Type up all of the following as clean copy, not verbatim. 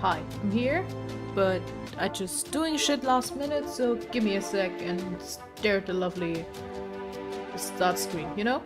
hi, I'm here, but I just doing shit last minute, so give me a sec and stare at the lovely start screen, you know?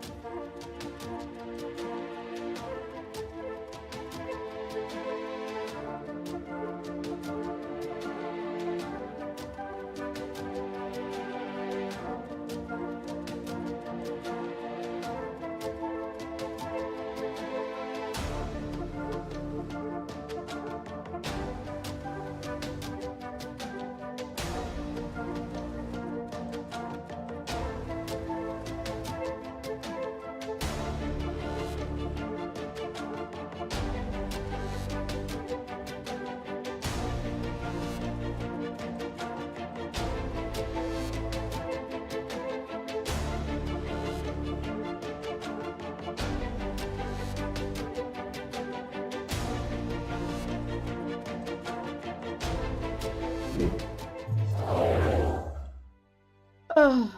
Oh,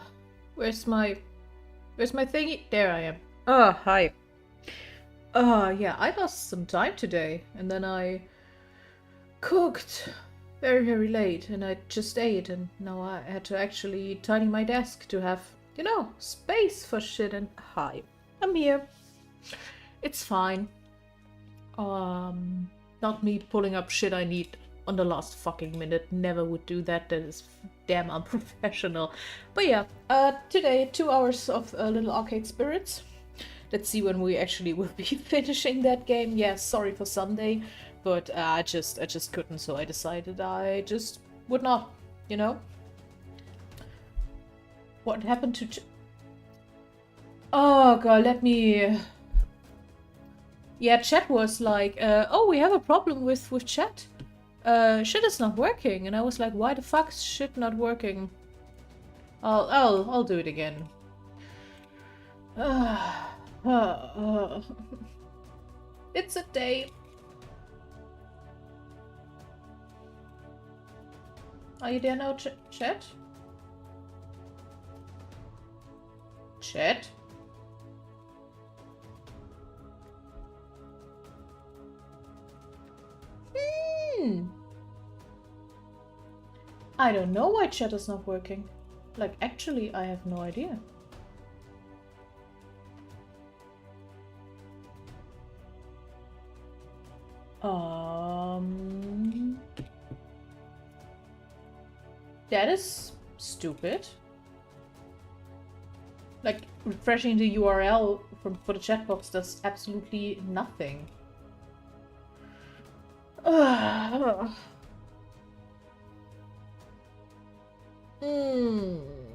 where's my thingy? There I am. Oh, hi. Yeah, I lost some time today, and then I cooked very, very late, and I just ate, and now I had to actually tidy my desk to have, you know, space for shit, and hi, I'm here. It's fine. Not me pulling up shit I need on the last fucking minute. Never would do that. That is damn unprofessional. But yeah, today 2 hours of Little Arcade Spirits. Let's see when we actually will be finishing that game. Yeah, sorry for Sunday, but I just couldn't, so I decided I just would not, you know? What happened to oh god, let me... Yeah, chat was like, oh, we have a problem with chat. Shit is not working. And I was like, why the fuck is shit not working? I'll do it again. It's a day. Are you there now, chat? Chat? I don't know why chat is not working. Like, actually, I have no idea. That is stupid. Like, refreshing the URL for the chat box does absolutely nothing.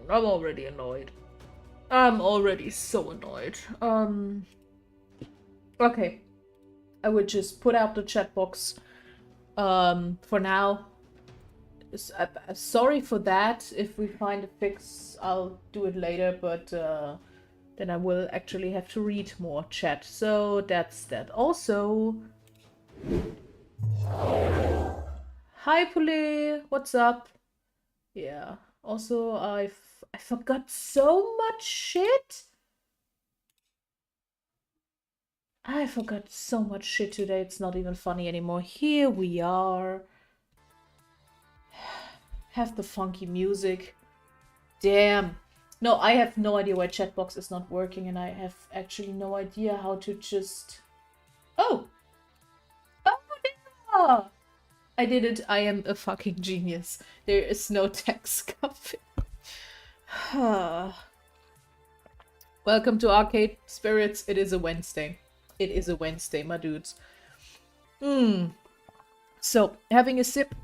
I'm already annoyed. I'm already so annoyed. Okay. I would just put out the chat box for now. Sorry for that. If we find a fix, I'll do it later, but then I will actually have to read more chat. So that's that. Also, hi Pule, what's up? Yeah. Also, I forgot so much shit. I forgot so much shit today. It's not even funny anymore. Here we are. Have the funky music. Damn. No, I have no idea why chatbox is not working, and I have actually no idea how to just... Oh! Oh, yeah! I did it. I am a fucking genius. There is no text coming. Welcome to Arcade Spirits. It is a Wednesday. It is a Wednesday, my dudes. So, having a sip.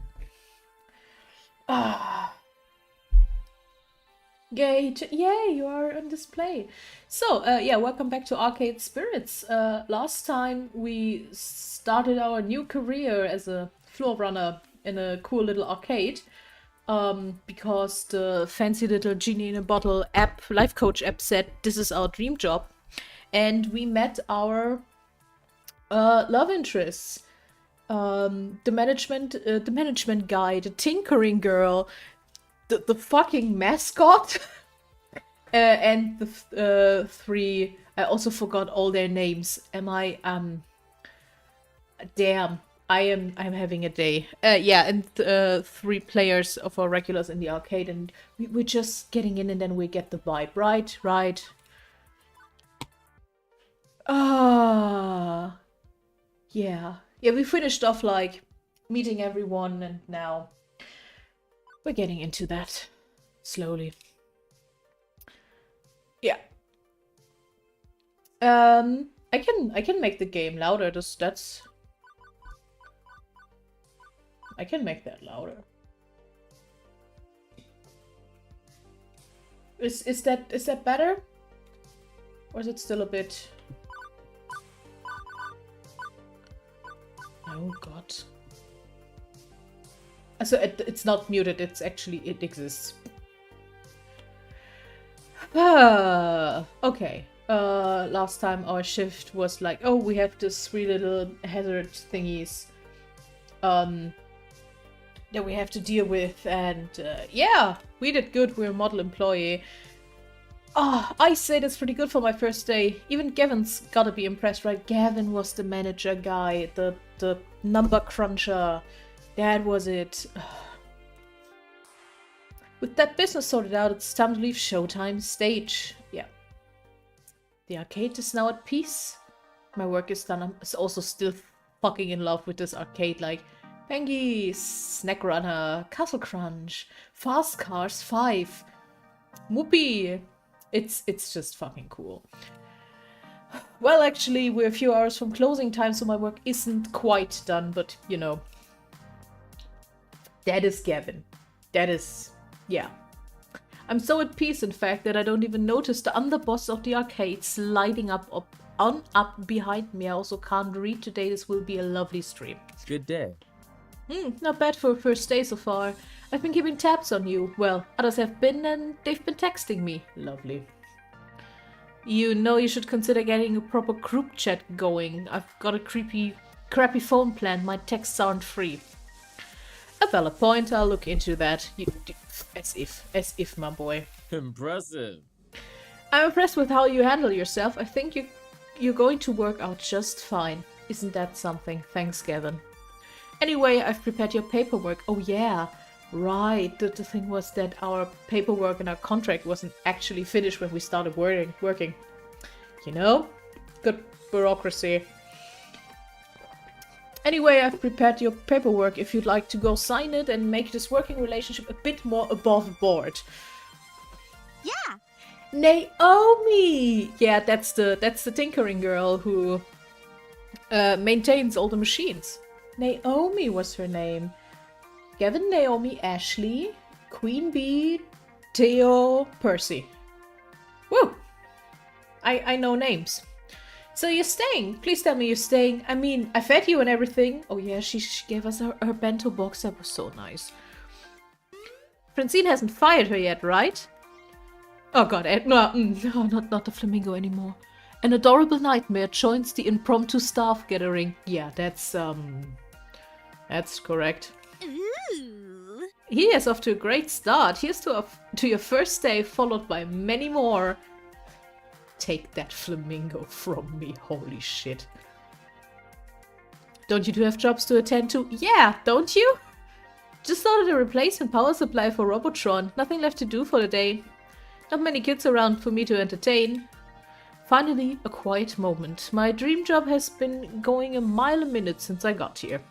Yay, you are on display. So, yeah, welcome back to Arcade Spirits. Last time we started our new career as a floor runner in a cool little arcade. Because the fancy little genie in a bottle app, life coach app said this is our dream job. And we met our love interests. The management guy, the tinkering girl, the fucking mascot, and the three. I also forgot all their names. Am I damn. I'm having a day. Yeah, and 3 players of our regulars in the arcade, and we're just getting in, and then we get the vibe. Right, right. Ah, yeah. Yeah, we finished off, like, meeting everyone, and now we're getting into that slowly. Yeah. I can make the game louder. That's I can make that louder. Is that better? Or is it still a bit... Oh god. So it's not muted, it exists. Okay. Last time our shift was like, oh, we have this 3 little hazard thingies that we have to deal with, and yeah, we did good. We're a model employee. I say that's pretty good for my first day. Even Gavin's gotta be impressed, right? Gavin was the manager guy, the number cruncher. That was it. With that business sorted out, it's time to leave Showtime stage. Yeah. The arcade is now at peace. My work is done. I'm also still fucking in love with this arcade, like Pengy, Snack Runner, Castle Crunch, Fast Cars 5, Whoopee. It's just fucking cool. Well, actually, we're a few hours from closing time, so my work isn't quite done, but, you know. That is Gavin. That is... yeah. I'm so at peace, in fact, that I don't even notice the underboss of the arcade sliding up behind me. I also can't read today. This will be a lovely stream. Good day. Not bad for a first day so far. I've been keeping tabs on you. Well, others have been, and they've been texting me. Lovely. You know you should consider getting a proper group chat going. I've got a crappy phone plan. My texts aren't free. A valid point. I'll look into that. As if, my boy. Impressive. I'm impressed with how you handle yourself. I think you're going to work out just fine. Isn't that something? Thanks, Gavin. Anyway, I've prepared your paperwork. Oh yeah, right. The thing was that our paperwork and our contract wasn't actually finished when we started working. You know? Good bureaucracy. Anyway, I've prepared your paperwork if you'd like to go sign it and make this working relationship a bit more above board. Yeah. Naomi! Yeah, that's the tinkering girl who maintains all the machines. Naomi was her name. Gavin, Naomi, Ashley, Queen Bee, Theo, Percy. Woo! I know names. So you're staying. Please tell me you're staying. I mean, I fed you and everything. Oh yeah, she gave us her bento box. That was so nice. Francine hasn't fired her yet, right? Oh god, no, not the flamingo anymore. An adorable nightmare joins the impromptu staff gathering. Yeah, that's correct. Ooh. He is off to a great start. Here's to your first day, followed by many more. Take that flamingo from me, holy shit. Don't you two have jobs to attend to? Yeah, don't you? Just ordered a replacement power supply for Robotron. Nothing left to do for the day. Not many kids around for me to entertain. Finally, a quiet moment. My dream job has been going a mile a minute since I got here.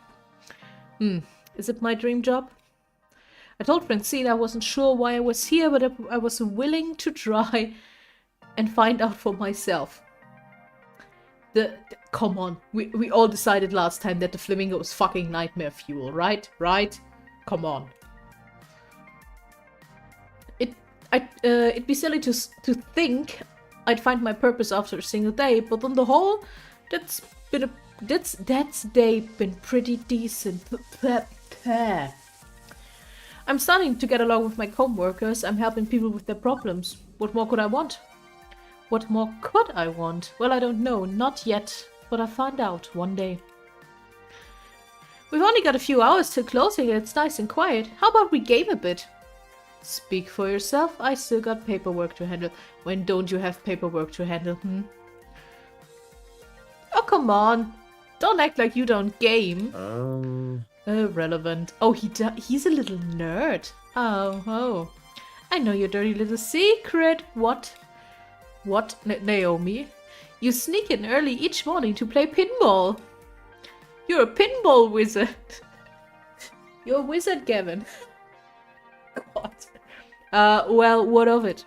Is it my dream job? I told Francine I wasn't sure why I was here, but I was willing to try and find out for myself. Come on, we all decided last time that the flamingo was fucking nightmare fuel, right? Right? Come on. It'd be silly to think I'd find my purpose after a single day, but on the whole, that's day been pretty decent. I'm starting to get along with my co-workers. I'm helping people with their problems. What more could I want? What more could I want? Well, I don't know. Not yet. But I'll find out one day. We've only got a few hours till closing and it's nice and quiet. How about we game a bit? Speak for yourself. I still got paperwork to handle. When don't you have paperwork to handle, Oh, come on. Don't act like you don't game. Um, Irrelevant. Oh, he's a little nerd. Oh. I know your dirty little secret. What? What, Naomi? You sneak in early each morning to play pinball. You're a pinball wizard. You're a wizard, Gavin. God. Well, what of it?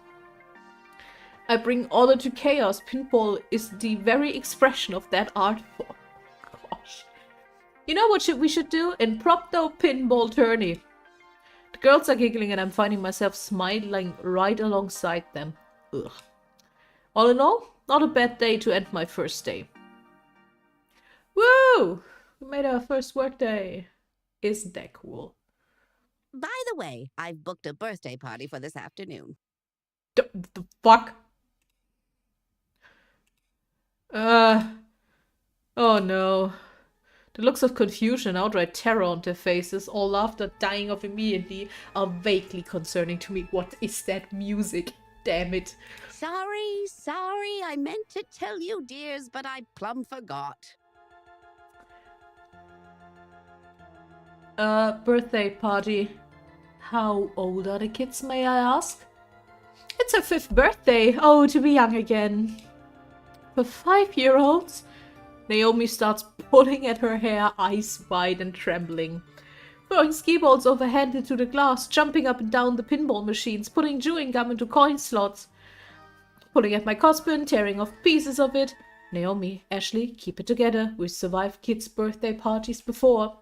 I bring order to chaos. Pinball is the very expression of that art form. Gosh. You know what we should do? Impromptu pinball tourney. The girls are giggling and I'm finding myself smiling right alongside them. Ugh. All in all, not a bad day to end my first day. Woo! We made our first work day. Isn't that cool? By the way, I've booked a birthday party for this afternoon. The fuck? Oh no. The looks of confusion and outright terror on their faces, all laughter dying off immediately, are vaguely concerning to me. What is that music? Damn it. Sorry, I meant to tell you, dears, but I plumb forgot. Birthday party. How old are the kids, may I ask? It's her 5th birthday. Oh, to be young again. For 5-year-olds? Naomi starts pulling at her hair, eyes wide and trembling. Throwing ski balls overhead into the glass, jumping up and down the pinball machines, putting chewing gum into coin slots. Pulling at my cosplay, tearing off pieces of it. Naomi, Ashley, keep it together. We've survived kids' birthday parties before.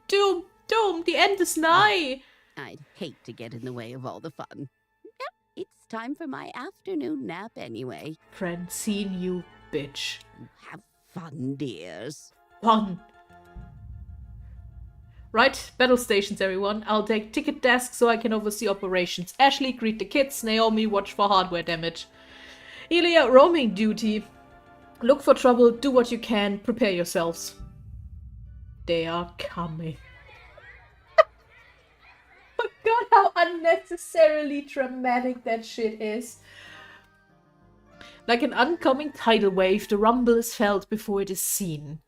Doom, the end is nigh. I'd hate to get in the way of all the fun. Yep, it's time for my afternoon nap anyway. Francine, you bitch. Have fun, dears. Fun. Right, battle stations, everyone. I'll take ticket desk so I can oversee operations. Ashley, greet the kids. Naomi, watch for hardware damage. Elia, roaming duty. Look for trouble, do what you can, prepare yourselves. They are coming. Oh god, how unnecessarily dramatic that shit is. Like an oncoming tidal wave, the rumble is felt before it is seen.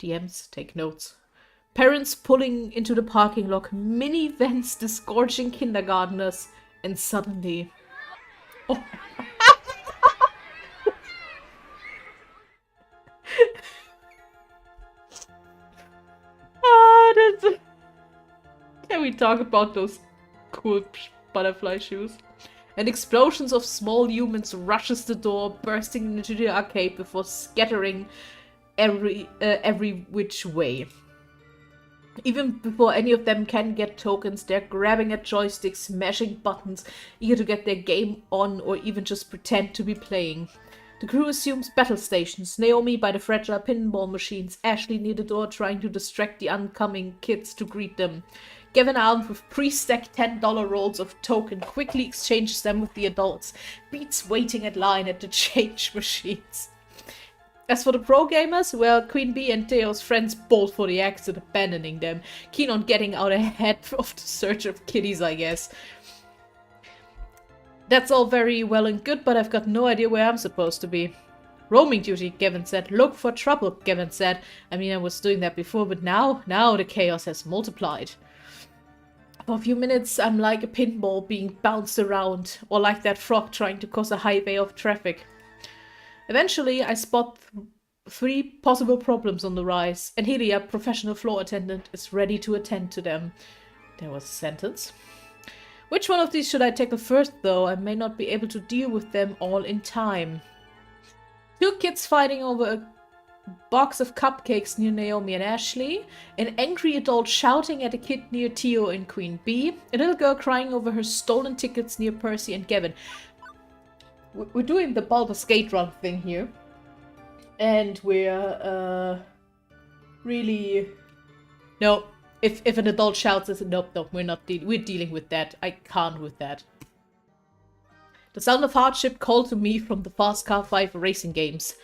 DMs, take notes. Parents pulling into the parking lot, minivans disgorging kindergartners, and suddenly... Oh. Can we talk about those cool butterfly shoes? And explosions of small humans rushes the door, bursting into the arcade before scattering every which way. Even before any of them can get tokens, they're grabbing at joysticks, smashing buttons, eager to get their game on or even just pretend to be playing. The crew assumes battle stations, Naomi by the fragile pinball machines, Ashley near the door trying to distract the oncoming kids to greet them. Gavin, armed with pre-stacked $10 rolls of token, quickly exchanges them with the adults, Beats waiting at line at the change machines. As for the pro gamers, well, Queen Bee and Theo's friends bolt for the exit, abandoning them, keen on getting out ahead of the search of kitties, I guess. That's all very well and good, but I've got no idea where I'm supposed to be. Roaming duty, Gavin said. Look for trouble, Gavin said. I mean, I was doing that before, but now the chaos has multiplied. For a few minutes, I'm like a pinball being bounced around, or like that frog trying to cause a highway of traffic. Eventually, I spot 3 possible problems on the rise, and Helia, professional floor attendant, is ready to attend to them. There was a sentence. Which one of these should I tackle first, though? I may not be able to deal with them all in time. 2 kids fighting over a box of cupcakes near Naomi and Ashley, an angry adult shouting at a kid near Theo and Queen Bee, a little girl crying over her stolen tickets near Percy and Gavin. We're doing the Baldur's Gate run thing here, and we're really... No, if an adult shouts, I say, nope, we're dealing with that. I can't with that. The sound of hardship called to me from the Fast Car 5 racing games.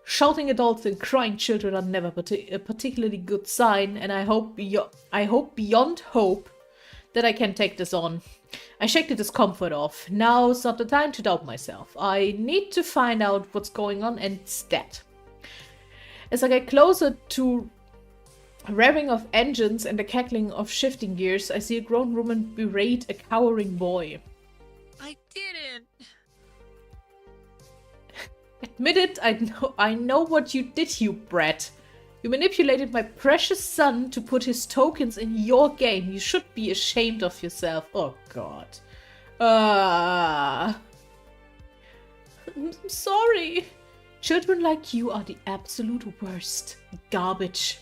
Shouting adults and crying children are never a particularly good sign, and I hope beyond hope that I can take this on. I shake the discomfort off. Now's not the time to doubt myself. I need to find out what's going on and stat. As I get closer to revving of engines and the cackling of shifting gears, I see a grown woman berate a cowering boy. I didn't. Admit it, I know what you did, you brat. You manipulated my precious son to put his tokens in your game. You should be ashamed of yourself. Oh god. I'm sorry. Children like you are the absolute worst. Garbage.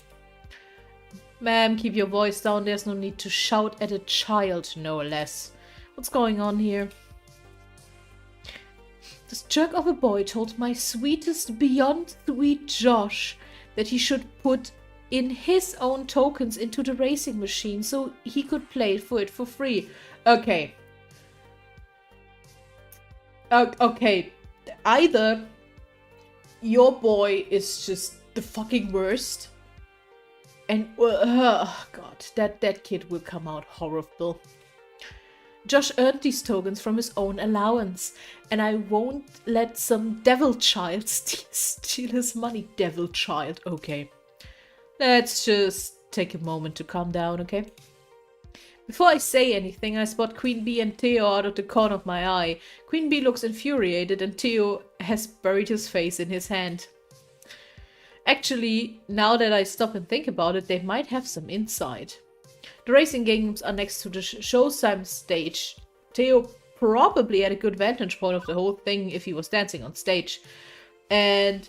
Ma'am, keep your voice down. There's no need to shout at a child, no less. What's going on here? This jerk of a boy told my sweetest beyond sweet Josh that he should put in his own tokens into the racing machine so he could play for it for free. Okay. Okay. Either your boy is just the fucking worst, and oh god, that kid will come out horrible. Josh earned these tokens from his own allowance, and I won't let some devil child steal his money. Devil child, okay. Let's just take a moment to calm down, okay? Before I say anything, I spot Queen Bee and Theo out of the corner of my eye. Queen Bee looks infuriated and Theo has buried his face in his hand. Actually, now that I stop and think about it, they might have some insight. The racing games are next to the Showtime stage. Theo probably had a good vantage point of the whole thing if he was dancing on stage. And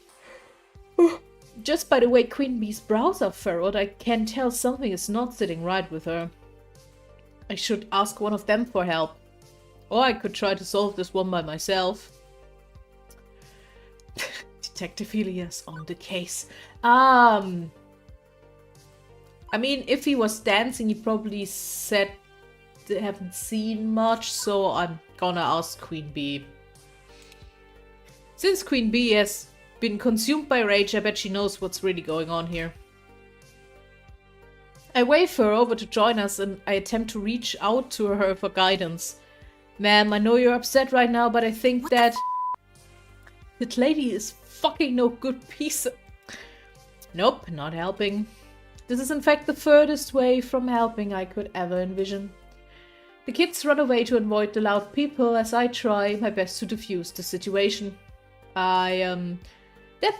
just by the way Queen Bee's brows are furrowed, I can tell something is not sitting right with her. I should ask one of them for help. Or I could try to solve this one by myself. Detective Elias on the case. I mean, if he was dancing, he probably said they haven't seen much, so I'm gonna ask Queen Bee. Since Queen Bee has been consumed by rage, I bet she knows what's really going on here. I wave her over to join us and I attempt to reach out to her for guidance. Ma'am, I know you're upset right now, but I think that lady is fucking no good piece of... Nope, not helping. This is in fact the furthest way from helping I could ever envision. The kids run away to avoid the loud people as I try my best to defuse the situation. That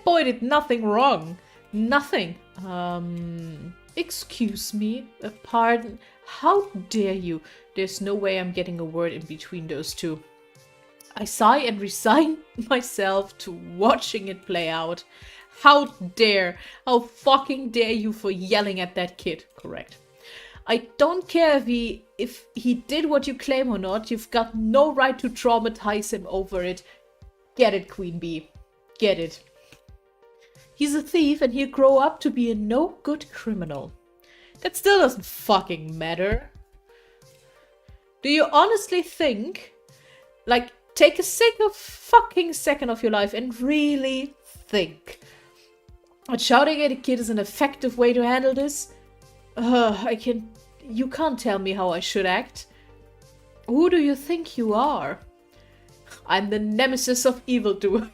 boy did nothing wrong. Nothing. Excuse me? Pardon? How dare you? There's no way I'm getting a word in between those two. I sigh and resign myself to watching it play out. How fucking dare you for yelling at that kid? Correct. I don't care if he did what you claim or not. You've got no right to traumatize him over it. Get it, Queen Bee. Get it. He's a thief and he'll grow up to be a no-good criminal. That still doesn't fucking matter. Do you honestly think, like, take a fucking second of your life and really think that shouting at a kid is an effective way to handle this? You can't tell me how I should act. Who do you think you are? I'm the nemesis of evildoer.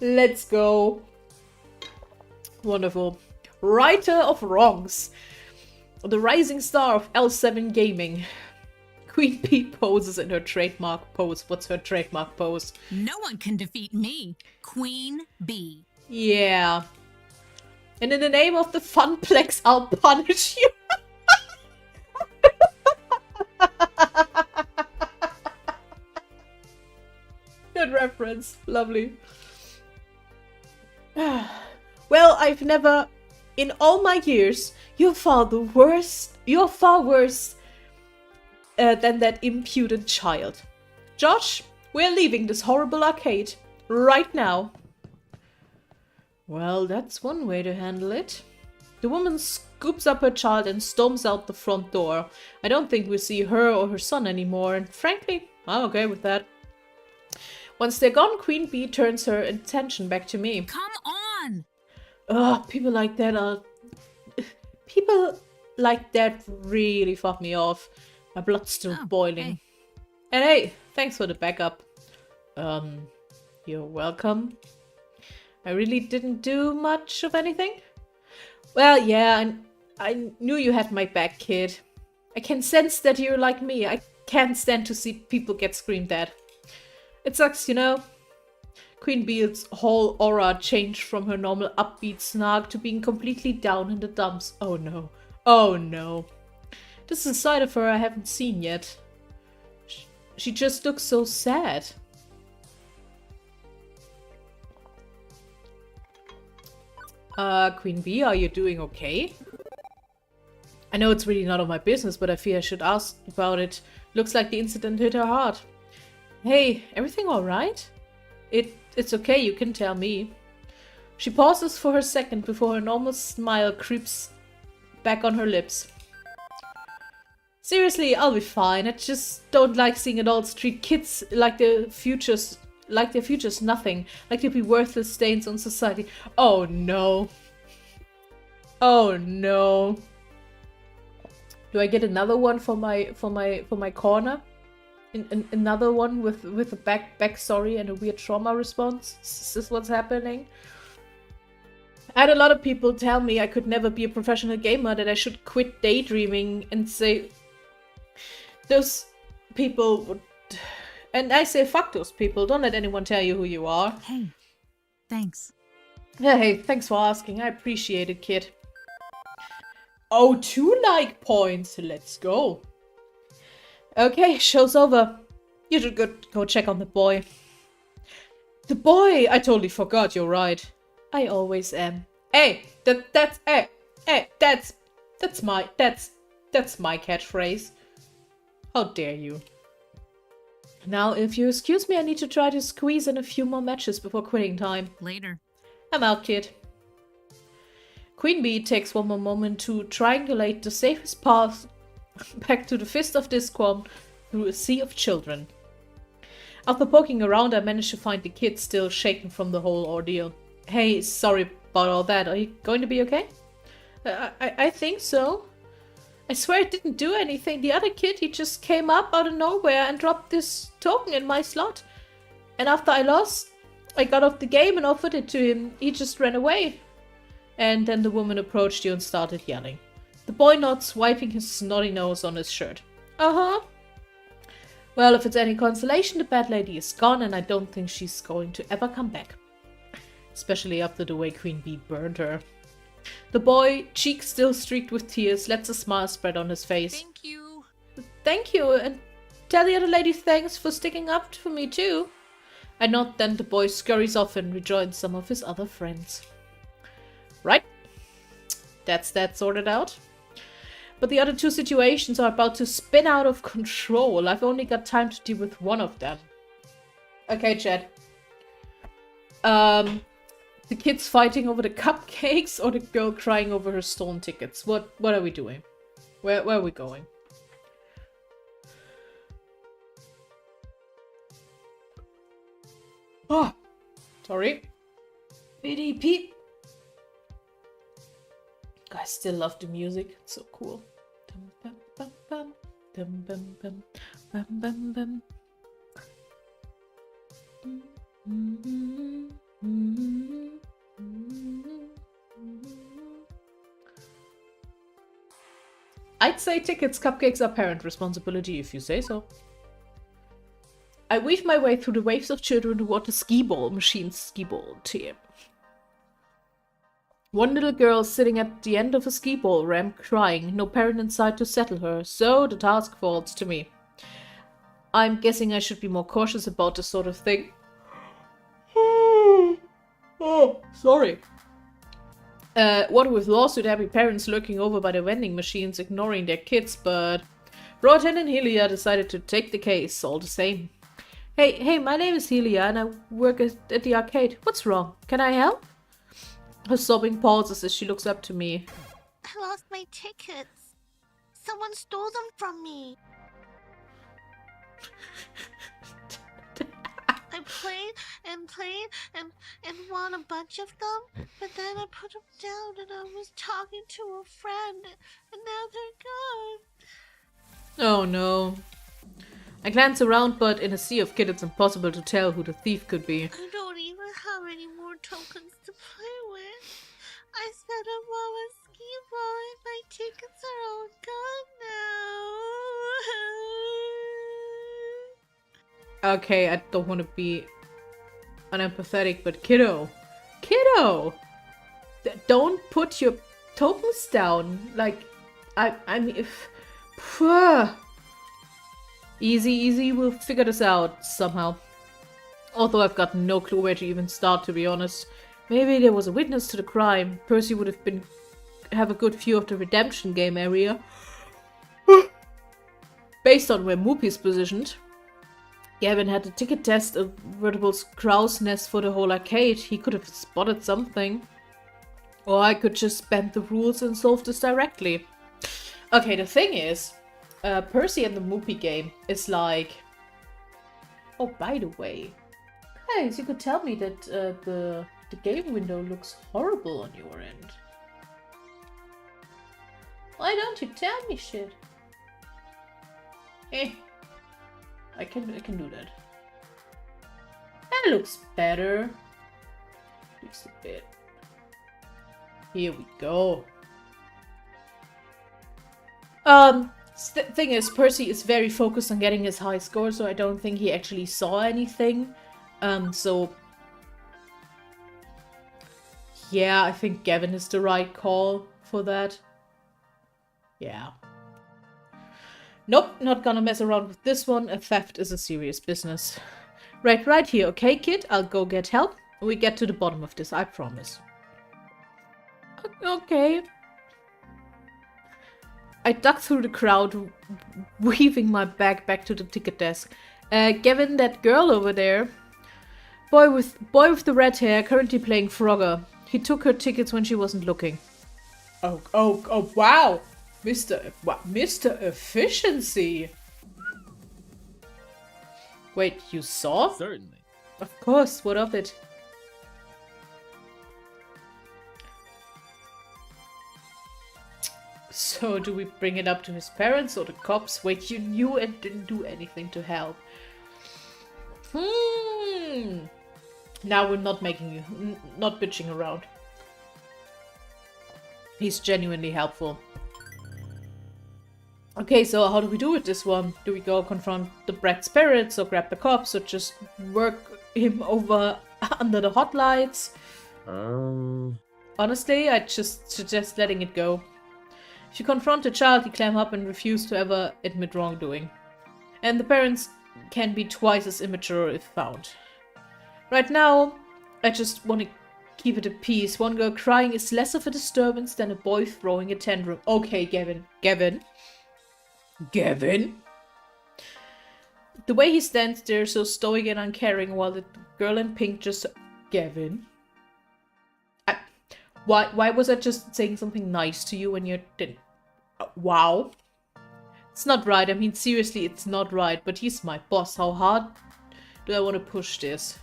Let's go. Wonderful. Righter of wrongs. The rising star of L7 Gaming. Queen Bee poses in her trademark pose. What's her trademark pose? No one can defeat me, Queen Bee. Yeah. And in the name of the Funplex, I'll punish you. Good reference. Lovely. Well, I've never... In all my years, you're far worse than that impudent child. Josh, we're leaving this horrible arcade. Right now. Well, that's one way to handle it. The woman scoops up her child and storms out the front door. I don't think we'll see her or her son anymore, and frankly, I'm okay with that. Once they're gone, Queen Bee turns her attention back to me. Come on! Ugh, people like that are... People like that really fuck me off. My blood's still boiling. Hey. And hey, thanks for the backup. You're welcome. I really didn't do much of anything. Well, yeah, I knew you had my back, kid. I can sense that you're like me. I can't stand to see people get screamed at. It sucks, you know? Queen Bee's whole aura changed from her normal upbeat snark to being completely down in the dumps. Oh no. Oh no. This is a side of her I haven't seen yet. She just looks so sad. Queen Bee, are you doing okay? I know it's really none of my business, but I fear I should ask about it. Looks like the incident hit her hard. Hey, everything alright? It's okay, you can tell me. She pauses for a second before her normal smile creeps back on her lips. Seriously, I'll be fine. I just don't like seeing adults treat kids like their future's nothing, like they'll be worthless stains on society. Oh no. Oh no. Do I get another one for my corner? Another one with a backstory and a weird trauma response? Is this what's happening? I had a lot of people tell me I could never be a professional gamer, that I should quit daydreaming, and say those people would... And I say fuck those people, don't let anyone tell you who you are. Hey, thanks. Hey, thanks for asking, I appreciate it, kid. Oh, 2 like points, let's go. Okay, show's over. You should go check on the boy. The boy! I totally forgot, you're right. I always am. Hey, that's my catchphrase. How dare you? Now, if you excuse me, I need to try to squeeze in a few more matches before quitting time. Later. I'm out, kid. Queen Bee takes one more moment to triangulate the safest path back to the Fist of Discord through a sea of children. After poking around, I managed to find the kid still shaken from the whole ordeal. Hey, sorry about all that. Are you going to be okay? I think so. I swear I didn't do anything. The other kid, he just came up out of nowhere and dropped this token in my slot. And after I lost, I got off the game and offered it to him. He just ran away. And then the woman approached you and started yelling. The boy nods, wiping his snotty nose on his shirt. Uh-huh. Well, if it's any consolation, the bad lady is gone, and I don't think she's going to ever come back. Especially after the way Queen Bee burned her. The boy, cheeks still streaked with tears, lets a smile spread on his face. Thank you. Thank you, and tell the other lady thanks for sticking up for me too. I nod, then the boy scurries off and rejoins some of his other friends. Right. That's that sorted out. But the other 2 situations are about to spin out of control. I've only got time to deal with one of them. Okay, chat. The kids fighting over the cupcakes or the girl crying over her stolen tickets? What are we doing? Where are we going? Oh, sorry. BDP. I still love the music. It's so cool. Dum, bum, bum, bum. Dum, bum, bum. Bum, bum, bum. I'd say tickets, cupcakes are parent responsibility if you say so. I weave my way through the waves of children toward the skee-ball machine's skee-ball team. One little girl sitting at the end of a skee-ball ramp crying, no parent in sight to settle her, so the task falls to me. I'm guessing I should be more cautious about this sort of thing. Oh, sorry. What with lawsuit-happy parents lurking over by the vending machines, ignoring their kids, but Bro Attendant Helia decided to take the case all the same. Hey, my name is Helia and I work at the arcade. What's wrong? Can I help? Her sobbing pauses as she looks up to me. I lost my tickets. Someone stole them from me. I played and won a bunch of them, but then I put them down and I was talking to a friend and now they're gone. Oh no. I glance around, but in a sea of kids it's impossible to tell who the thief could be. I don't even have any more tokens to play with. I spent them on a ski ball and my tickets are all gone now. Okay, I don't want to be unempathetic, but kiddo, don't put your tokens down. Like, I mean, if, easy, we'll figure this out somehow. Although I've got no clue where to even start, to be honest. Maybe there was a witness to the crime. Percy would have a good view of the redemption game area. Based on where Moopy's positioned. Gavin had a ticket test, a veritable crow's nest for the whole arcade. He could have spotted something. Or I could just bend the rules and solve this directly. Okay, the thing is, Percy and the Moopy game is like... Oh, by the way, guys, you could tell me that the game window looks horrible on your end. Why don't you tell me shit? I can do that. That looks better. Just a bit. Here we go. Thing is, Percy is very focused on getting his high score, so I don't think he actually saw anything. So yeah, I think Gavin is the right call for that. Yeah. Nope, not gonna mess around with this one. A theft is a serious business. Right here, okay, kid? I'll go get help. We get to the bottom of this, I promise. Okay. I ducked through the crowd, weaving my bag back to the ticket desk. Gavin, that girl over there. Boy with the red hair, currently playing Frogger. He took her tickets when she wasn't looking. Oh, wow! Mr. Efficiency! Wait, you saw? Certainly. Of course, what of it? So, do we bring it up to his parents or the cops? Wait, you knew and didn't do anything to help. Now we're not making you... not bitching around. He's genuinely helpful. Okay, so how do we do with this one? Do we go confront the brat spirits or grab the cops or just work him over under the hot lights? Honestly, I'd just suggest letting it go. If you confront a child, he clam up and refuse to ever admit wrongdoing. And the parents can be twice as immature if found. Right now, I just want to keep it at peace. One girl crying is less of a disturbance than a boy throwing a tantrum. Okay, Gavin. The way he stands there so stoic and uncaring while the girl in pink just... Gavin? Why was I just saying something nice to you when you didn't... wow. It's not right. I mean, seriously, it's not right. But he's my boss. How hard do I want to push this?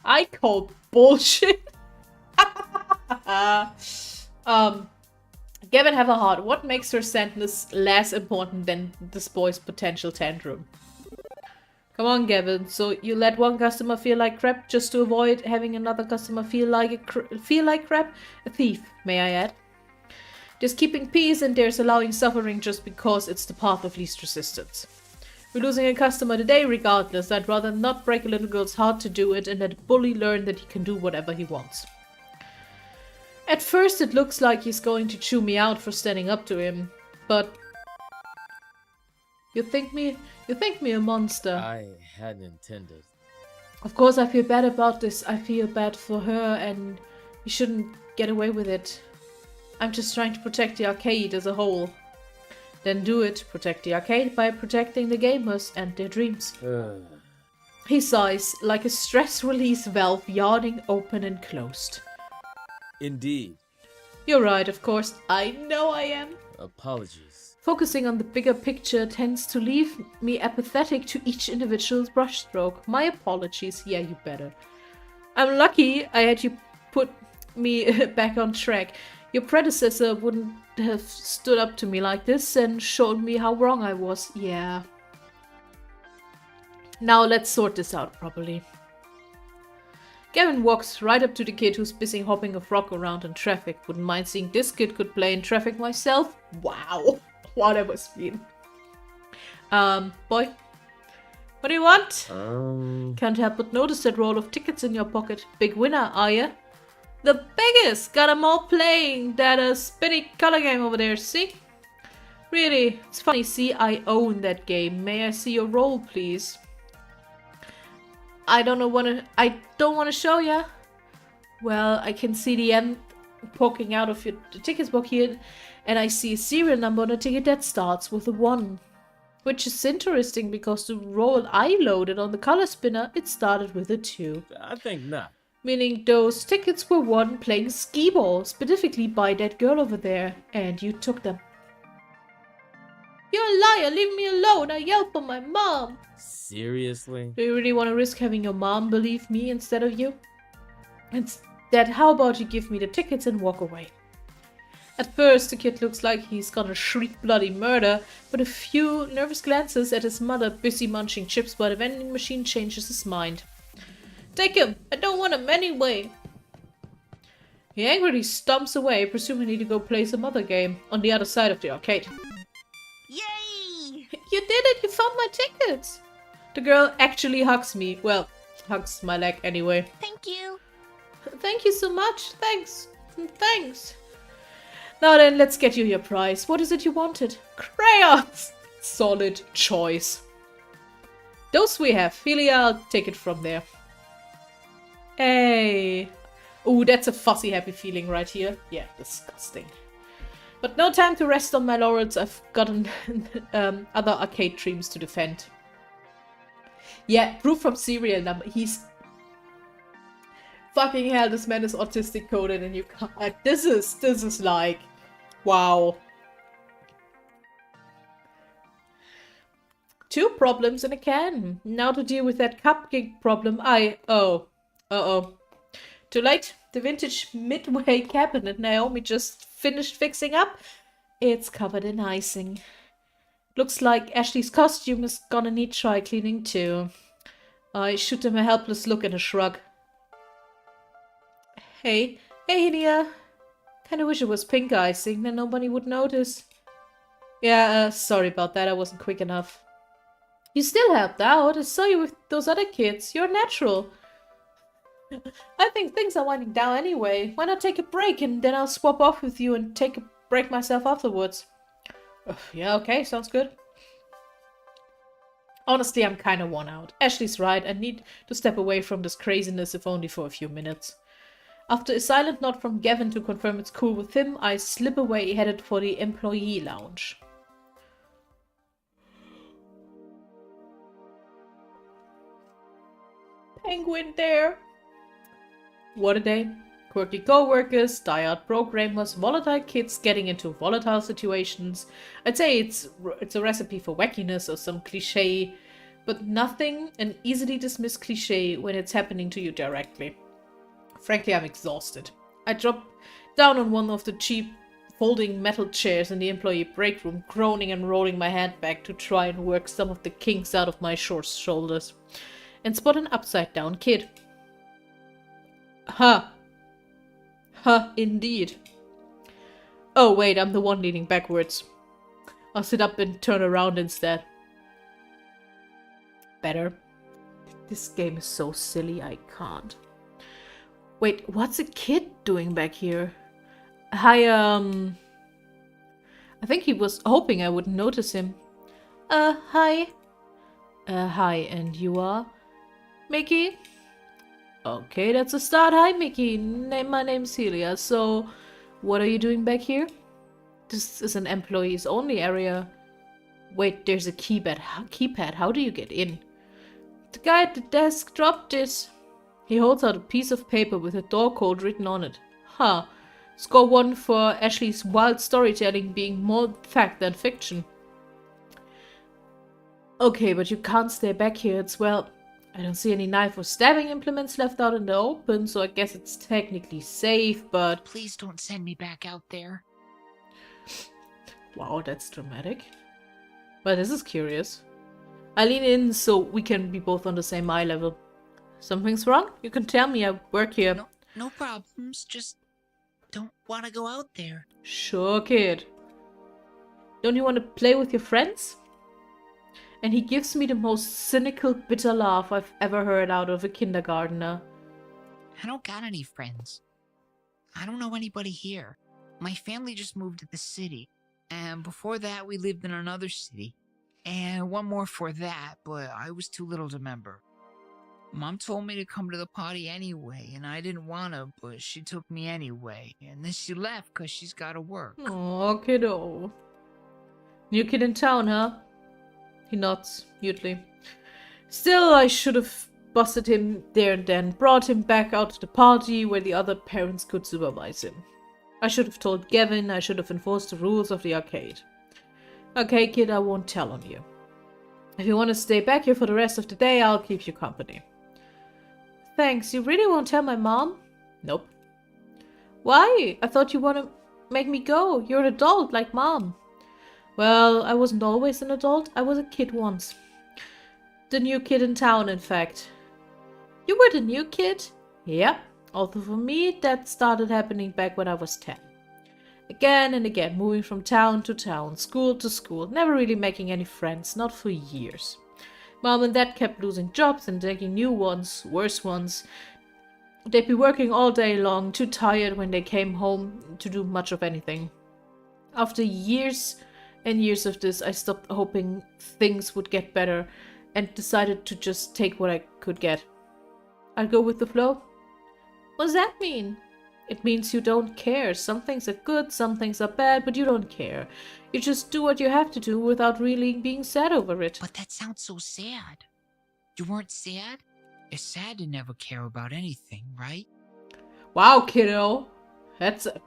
I call bullshit. Gavin, have a heart. What makes her sadness less important than this boy's potential tantrum? Come on, Gavin. So you let one customer feel like crap just to avoid having another customer feel like crap? A thief, may I add? There's keeping peace and there's allowing suffering just because it's the path of least resistance. We're losing a customer today regardless. I'd rather not break a little girl's heart to do it and let a bully learn that he can do whatever he wants. At first it looks like he's going to chew me out for standing up to him, but... You think me a monster. I hadn't intended. Of course I feel bad about this. I feel bad for her and you shouldn't get away with it. I'm just trying to protect the arcade as a whole. Then do it. Protect the arcade by protecting the gamers and their dreams. He sighs, like a stress release valve yawning open and closed. Indeed. You're right, of course. I know I am. Apologies. Focusing on the bigger picture tends to leave me apathetic to each individual's brushstroke. My apologies. Yeah, you better. I'm lucky I had you put me back on track. Your predecessor wouldn't have stood up to me like this and showed me how wrong I was. Yeah. Now let's sort this out properly. Gavin walks right up to the kid who's busy hopping a frog around in traffic. Wouldn't mind seeing this kid could play in traffic myself. Wow. What that must mean. Boy. What do you want? Can't help but notice that roll of tickets in your pocket. Big winner, are ya? The biggest! Got 'em all playing that spinny color game over there, see? Really, it's funny, see, I own that game. May I see your roll, please? I don't want to show ya. Well, I can see the end poking out of the tickets book here, and I see a serial number on a ticket that starts with a 1. Which is interesting because the roll I loaded on the color spinner, it started with a 2. I think not. Meaning those tickets were won playing skee ball, specifically by that girl over there, and you took them. You're a liar, leave me alone, I yelled for my mom. Seriously? Do you really want to risk having your mom believe me instead of you? Instead, how about you give me the tickets and walk away? At first, the kid looks like he's gonna shriek bloody murder, but a few nervous glances at his mother busy munching chips by the vending machine changes his mind. Take him! I don't want him anyway! He angrily stomps away, presumably to go play some other game on the other side of the arcade. Yay! You did it! You found my tickets! The girl actually hugs me. Well, hugs my leg anyway. Thank you. Thank you so much. Thanks. Thanks. Now then, let's get you your prize. What is it you wanted? Crayons! Solid choice. Those we have. Helia, I'll take it from there. Hey. Ooh, that's a fuzzy happy feeling right here. Yeah, disgusting. But no time to rest on my laurels. I've gotten other arcade dreams to defend. Yeah, proof from serial number. He's... Fucking hell, this man is autistic coded and you can't... This is like... Wow. 2 problems in a can. Now to deal with that cupcake problem, Uh-oh. Too late. The vintage Midway cabinet Naomi just finished fixing up. It's covered in icing. Looks like Ashley's costume is gonna need dry cleaning too. I shoot him a helpless look and a shrug. Hey, Helia. Kinda wish it was pink icing, then nobody would notice. Yeah, sorry about that, I wasn't quick enough. You still helped out. I saw you with those other kids. You're natural. I think things are winding down anyway. Why not take a break and then I'll swap off with you and take a break myself afterwards? Yeah, okay, sounds good. Honestly, I'm kinda worn out. Ashley's right, I need to step away from this craziness if only for a few minutes. After a silent nod from Gavin to confirm it's cool with him, I slip away headed for the employee lounge. Penguin there. What a day. Quirky co-workers, diehard programmers, volatile kids getting into volatile situations. I'd say it's a recipe for wackiness or some cliché, but nothing an easily dismissed cliché when it's happening to you directly. Frankly, I'm exhausted. I drop down on one of the cheap folding metal chairs in the employee break room, groaning and rolling my head back to try and work some of the kinks out of my short shoulders, and spot an upside-down kid. Huh. Huh, indeed. Oh, wait, I'm the one leaning backwards. I'll sit up and turn around instead. Better. This game is so silly, I can't. Wait, what's a kid doing back here? I think he was hoping I wouldn't notice him. Hi. Hi, and you are? Mickey? Okay, that's a start. Hi, Mickey. My name's Helia. So, what are you doing back here? This is an employees only area. Wait, there's a keypad. How do you get in? The guy at the desk dropped this. He holds out a piece of paper with a door code written on it. Huh. Score 1 for Ashley's wild storytelling being more fact than fiction. Okay, but you can't stay back here. It's, well, I don't see any knife or stabbing implements left out in the open, so I guess it's technically safe, but... Please don't send me back out there. Wow, that's dramatic. But this is curious. I lean in so we can be both on the same eye level. Something's wrong? You can tell me, I work here. No problems. Just don't want to go out there. Sure, kid. Don't you want to play with your friends? And he gives me the most cynical, bitter laugh I've ever heard out of a kindergartner. I don't got any friends. I don't know anybody here. My family just moved to the city. And before that, we lived in another city. And one more for that, but I was too little to remember. Mom told me to come to the party anyway, and I didn't want to, but she took me anyway. And then she left because she's got to work. Aw, kiddo. New kid in town, huh? He nods, mutely. Still, I should have busted him there and then, brought him back out to the party where the other parents could supervise him. I should have told Gavin, I should have enforced the rules of the arcade. Okay, kid, I won't tell on you. If you want to stay back here for the rest of the day, I'll keep you company. Thanks, you really won't tell my mom? Nope. Why? I thought you want to make me go. You're an adult, like mom. Well, I wasn't always an adult. I was a kid once. The new kid in town, in fact. You were the new kid? Yep. Although for me, that started happening back when I was 10. Again and again, moving from town to town, school to school, never really making any friends, not for years. Mom and Dad kept losing jobs and taking new ones, worse ones. They'd be working all day long, too tired when they came home to do much of anything. After years and years of this, I stopped hoping things would get better and decided to just take what I could get. I'd go with the flow. What does that mean? It means you don't care. Some things are good, some things are bad, but you don't care. You just do what you have to do without really being sad over it. But that sounds so sad. You weren't sad? It's sad to never care about anything, right? Wow, kiddo. That's a...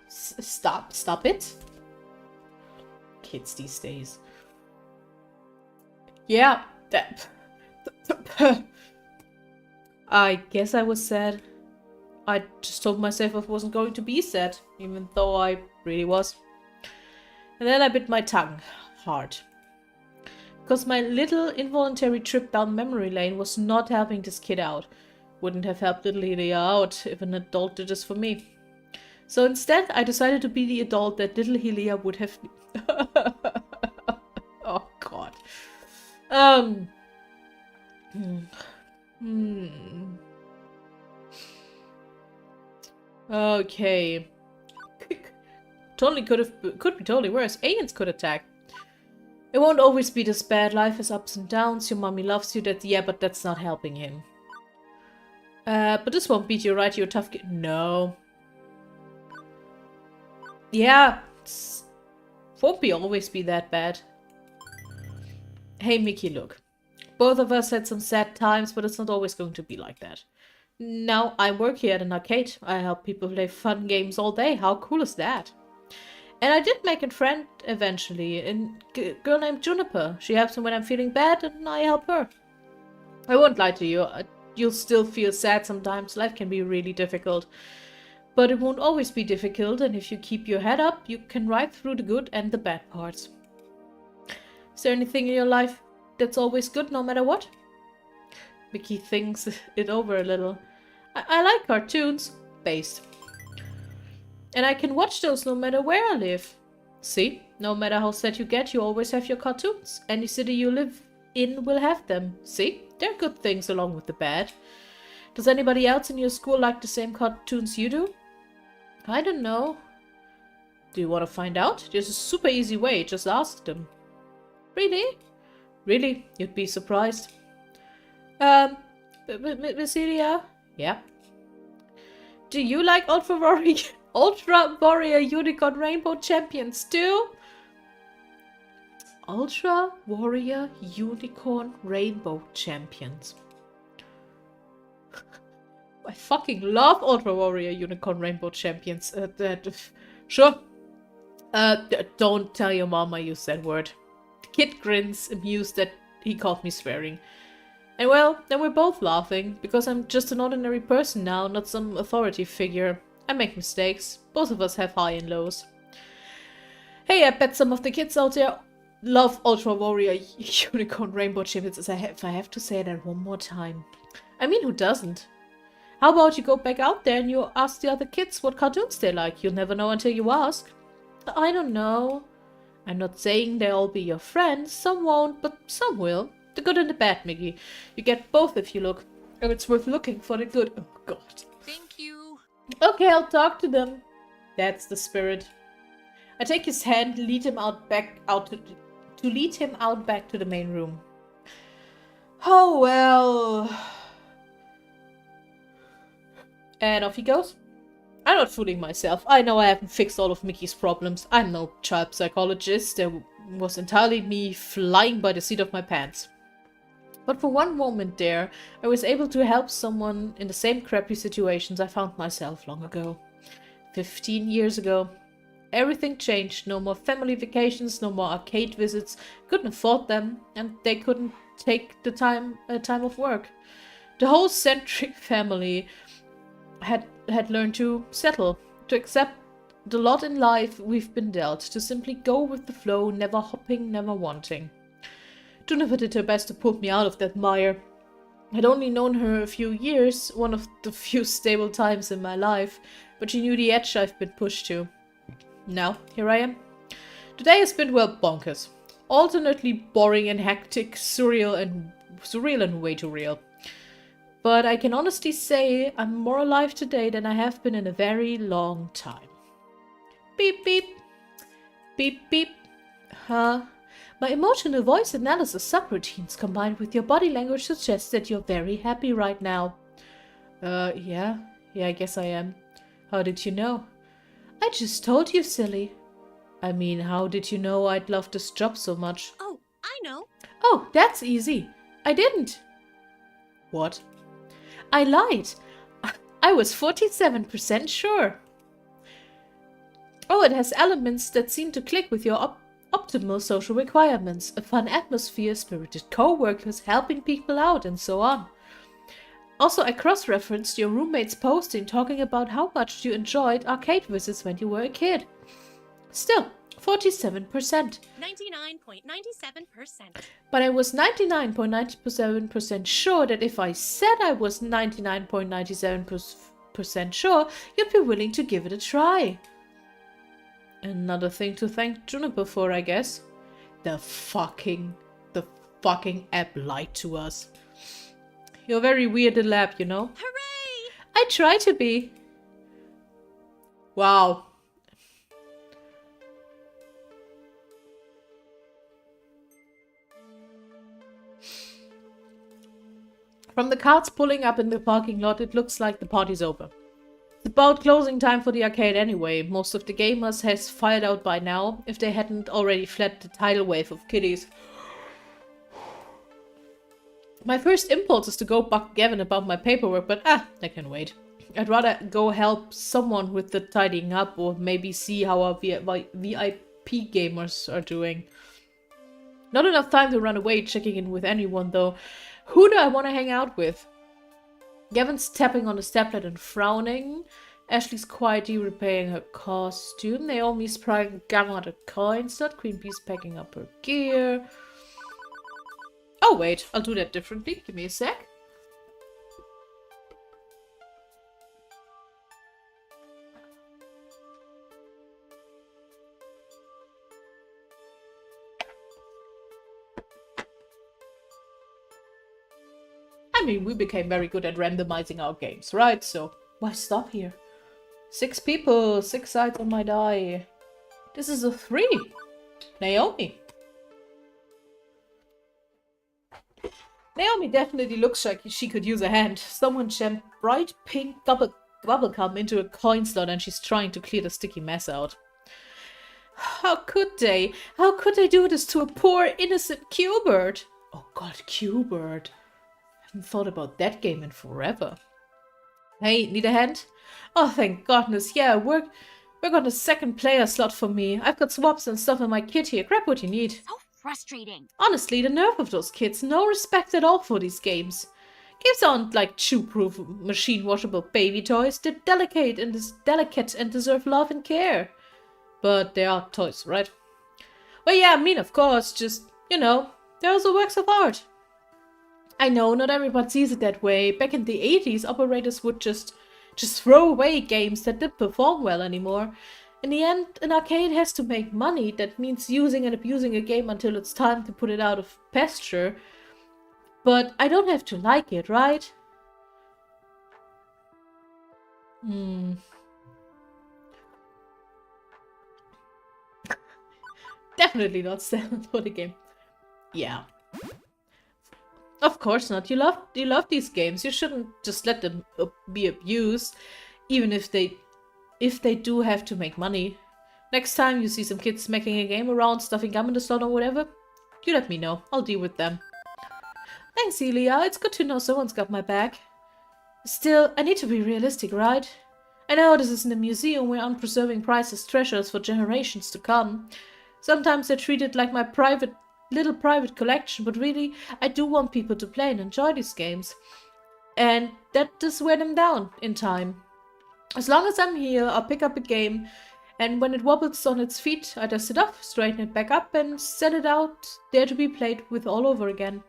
Stop it. Kids these days. Yeah, that... I guess I was sad. I just told myself I wasn't going to be sad, even though I really was. And then I bit my tongue hard. Because my little involuntary trip down memory lane was not helping this kid out. Wouldn't have helped little Helia out if an adult did this for me. So instead, I decided to be the adult that little Helia would have... Oh, God. Okay. Could be totally worse. Aliens could attack. It won't always be this bad. Life has ups and downs. Your mommy loves you. But that's not helping him. But this won't beat you, right? You're a tough kid. No. Yeah. Won't always be that bad. Hey, Mickey, look. Both of us had some sad times, but it's not always going to be like that. Now, I work here at an arcade. I help people play fun games all day. How cool is that? And I did make a friend eventually, a girl named Juniper. She helps me when I'm feeling bad, and I help her. I won't lie to you. You'll still feel sad sometimes. Life can be really difficult. But it won't always be difficult, and if you keep your head up, you can ride through the good and the bad parts. Is there anything in your life that's always good, no matter what? Mickey thinks it over a little. I like cartoons. Based. And I can watch those no matter where I live. See? No matter how sad you get, you always have your cartoons. Any city you live in will have them. See? They're good things along with the bad. Does anybody else in your school like the same cartoons you do? I don't know. Do you want to find out? There's a super easy way. Just ask them. Really? Really? You'd be surprised. Miss Helia? Yeah? Do you like Ultra Warrior Unicorn Rainbow Champions too? Ultra Warrior Unicorn Rainbow Champions. I fucking love Ultra Warrior Unicorn Rainbow Champions. Sure. Don't tell your mom I used that word. The kid grins, amused that he caught me swearing. And well, then we're both laughing, because I'm just an ordinary person now, not some authority figure. I make mistakes. Both of us have high and lows. Hey, I bet some of the kids out there love Ultra Warrior Unicorn Rainbow Chips. If I have to say that one more time. I mean, who doesn't? How about you go back out there and you ask the other kids what cartoons they like? You'll never know until you ask. I don't know. I'm not saying they'll all be your friends. Some won't, but some will. The good and the bad, Mickey. You get both if you look. And it's worth looking for the good. Oh, God. Thank you. Okay, I'll talk to them. That's the spirit. I take his hand, lead him to lead him out back to the main room. Oh, well. And off he goes. I'm not fooling myself. I know I haven't fixed all of Mickey's problems. I'm no child psychologist. There was entirely me flying by the seat of my pants. But for one moment there, I was able to help someone in the same crappy situations I found myself long ago. 15 years ago. Everything changed. No more family vacations, no more arcade visits. Couldn't afford them, and they couldn't take the time off work. The whole Centric family had learned to settle, to accept the lot in life we've been dealt, to simply go with the flow, never hopping, never wanting. Juniper did her best to pull me out of that mire. I'd only known her a few years, one of the few stable times in my life, but she knew the edge I've been pushed to. Now, here I am. Today has been, well, bonkers. Alternately boring and hectic, surreal and way too real. But I can honestly say I'm more alive today than I have been in a very long time. Beep beep. Beep beep. Huh? My emotional voice analysis subroutines combined with your body language suggest that you're very happy right now. Yeah, I guess I am. How did you know? I just told you, silly. I mean, how did you know I'd love this job so much? Oh, I know. Oh, that's easy. I didn't. What? I lied. I was 47% sure. Oh, it has elements that seem to click with your optimal social requirements. A fun atmosphere, spirited co-workers, helping people out, and so on. Also, I cross-referenced your roommate's posting talking about how much you enjoyed arcade visits when you were a kid. Still, 47%. 99.97%. But I was 99.97% sure that if I said I was 99.97% sure, you'd be willing to give it a try. Another thing to thank Juniper for, I guess. The fucking app lied to us. You're very weird little app, you know? Hooray! I try to be. Wow. From the carts pulling up in the parking lot, it looks like the party's over. It's about closing time for the arcade anyway. Most of the gamers has fired out by now, if they hadn't already fled the tidal wave of kiddies. My first impulse is to go bug Gavin about my paperwork, but that can wait. I'd rather go help someone with the tidying up, or maybe see how our VIP gamers are doing. Not enough time to run away checking in with anyone though. Who do I want to hang out with? Gavin's tapping on the steplet and frowning. Ashley's quietly repairing her costume. Naomi's prying Gamma out a coin slot. Queen Bee's packing up her gear. Oh wait, I'll do that differently. Give me a sec. I mean, we became very good at randomizing our games, right? So, why stop here? 6 people, 6 sides on my die. This is a 3. Naomi. Naomi definitely looks like she could use a hand. Someone jammed bright pink bubblegum into a coin slot and she's trying to clear the sticky mess out. How could they? How could they do this to a poor, innocent Q-Bird? Oh god, Q-Bird. Haven't thought about that game in forever. Hey, need a hand? Oh, thank goodness. Yeah, work on the second player slot for me. I've got swaps and stuff in my kit here. Grab what you need. So frustrating. Honestly, the nerve of those kids. No respect at all for these games. Games aren't like chew-proof, machine-washable baby toys. They're delicate and deserve love and care. But they are toys, right? But yeah, I mean, of course, just, they're also works of art. I know not everyone sees it that way. Back in the 80s, operators would just throw away games that didn't perform well anymore. In the end, an arcade has to make money. That means using and abusing a game until it's time to put it out of pasture. But I don't have to like it, right? Definitely not selling for the game. Yeah. Of course not. You love these games. You shouldn't just let them be abused, even if they do have to make money. Next time you see some kids making a game around stuffing gum in the slot or whatever, you let me know. I'll deal with them. Thanks, Elia. It's good to know someone's got my back. Still, I need to be realistic, right? I know this isn't a museum where I'm preserving priceless treasures for generations to come. Sometimes I treat it like my little private collection, but really, I do want people to play and enjoy these games. And that does wear them down in time. As long as I'm here, I'll pick up a game, and when it wobbles on its feet, I dust it off, straighten it back up, and set it out there to be played with all over again.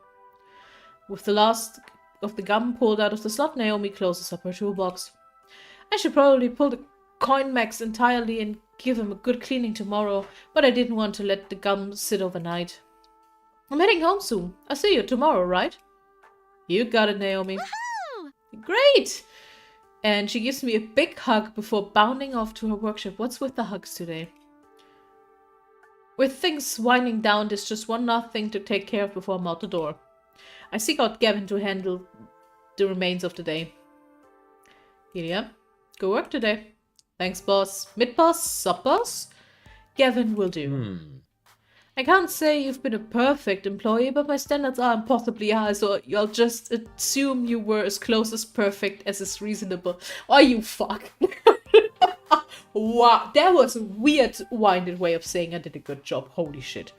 With the last of the gum pulled out of the slot, Naomi closes up her toolbox. I should probably pull the coin max entirely and give him a good cleaning tomorrow, but I didn't want to let the gum sit overnight. I'm heading home soon. I'll see you tomorrow, right? You got it, Naomi. Woohoo! Great! And she gives me a big hug before bounding off to her workshop. What's with the hugs today? With things winding down, there's just one last thing to take care of before I'm out the door. I seek out Gavin to handle the remains of the day. Elia, go work today. Thanks, boss. Mid-boss? Sub-boss? Gavin will do. I can't say you've been a perfect employee, but my standards are impossibly high, so I'll just assume you were as close as perfect as is reasonable. Oh, you fuck. Wow, that was a weird, winded way of saying I did a good job. Holy shit.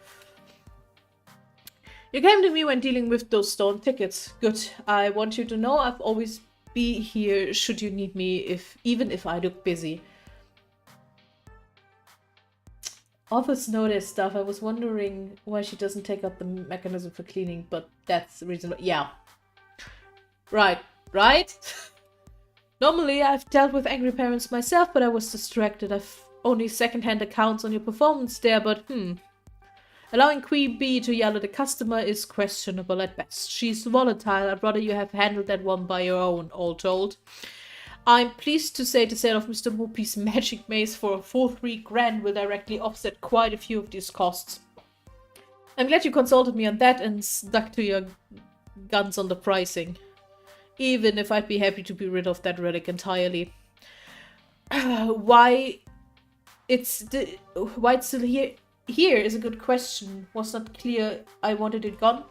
You came to me when dealing with those stolen tickets. Good. I want you to know I've always be here should you need me, even if I look busy. Office know their stuff. I was wondering why she doesn't take up the mechanism for cleaning, but that's reasonable. Yeah. Right. Normally, I've dealt with angry parents myself, but I was distracted. I've only second-hand accounts on your performance there, but Allowing Queen Bee to yell at a customer is questionable at best. She's volatile. I'd rather you have handled that one by your own, all told. I'm pleased to say the sale of Mr. Moopy's magic maze for a full $3,000 will directly offset quite a few of these costs. I'm glad you consulted me on that and stuck to your guns on the pricing. Even if I'd be happy to be rid of that relic entirely. Why it's still here is a good question. Was not clear I wanted it gone.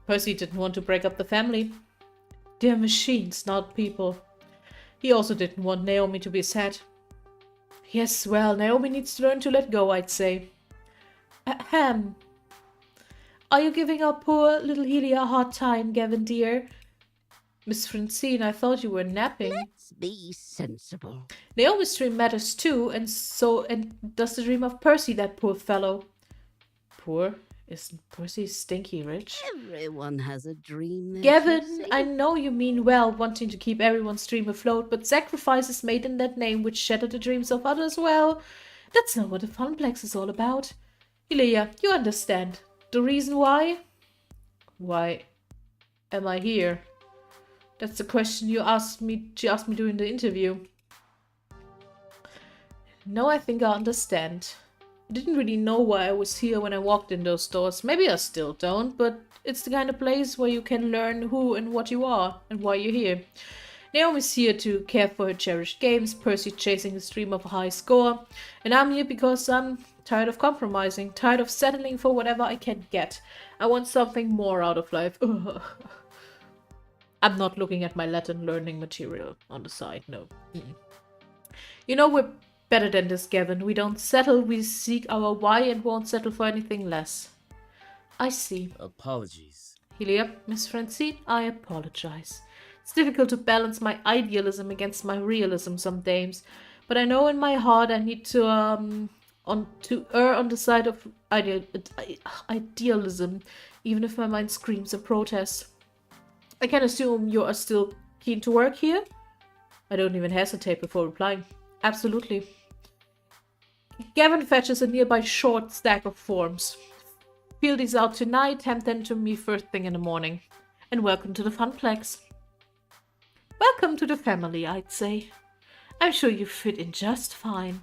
Percy didn't want to break up the family. They're machines, not people. He also didn't want Naomi to be sad. Yes, well, Naomi needs to learn to let go, I'd say. Ahem. Are you giving our poor little Helia a hard time, Gavin dear? Miss Francine, I thought you were napping. Let's be sensible. Naomi's dream matters too, and does the dream of Percy, that poor fellow. Poor? Isn't Percy stinky rich? Everyone has a dream. Gavin, I know you mean well, wanting to keep everyone's dream afloat, but sacrifices made in that name which shatter the dreams of others, well, that's not what the Funplex is all about. Elia, you understand. The reason why? Why am I here? That's the question she asked me during the interview. No, I think I understand. I didn't really know why I was here when I walked in those doors. Maybe I still don't, but it's the kind of place where you can learn who and what you are and why you're here. Naomi's here to care for her cherished games, Percy chasing his dream of a high score, and I'm here because I'm tired of compromising, tired of settling for whatever I can get. I want something more out of life. I'm not looking at my Latin learning material on the side, no. You know, we're better than this, Gavin. We don't settle, we seek our why and won't settle for anything less. I see. Apologies. Helia, Miss Francine, I apologize. It's difficult to balance my idealism against my realism some days, but I know in my heart I need to on to err on the side of idealism, even if my mind screams in protest. I can assume you are still keen to work here? I don't even hesitate before replying. Absolutely. Gavin fetches a nearby short stack of forms. Fill these out tonight, hand them to me first thing in the morning. And welcome to the Funplex. Welcome to the family, I'd say. I'm sure you fit in just fine.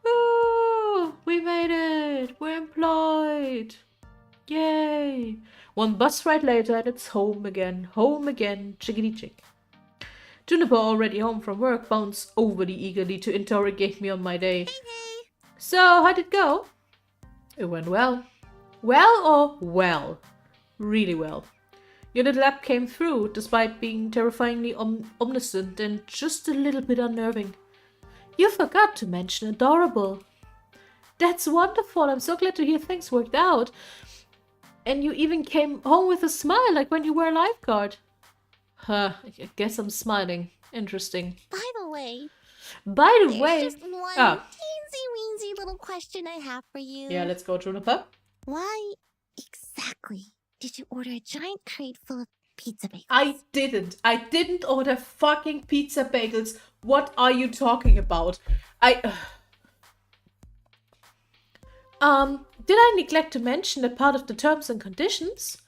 Ooh, we made it! We're employed! Yay! One bus ride later and it's home again, chickity chick. Juniper, already home from work, bounced overly eagerly to interrogate me on my day. Hey. So, how'd it go? It went well. Well or well? Really well. Your little app came through, despite being terrifyingly omniscient and just a little bit unnerving. You forgot to mention adorable. That's wonderful. I'm so glad to hear things worked out. And you even came home with a smile, like when you were a lifeguard. Huh, I guess I'm smiling. Interesting. By the way, There's just one Ah. teensy-weensy little question I have for you. Yeah, let's go, Juniper. Why exactly did you order a giant crate full of pizza bagels? I didn't order fucking pizza bagels. What are you talking about? Did I neglect to mention that part of the terms and conditions?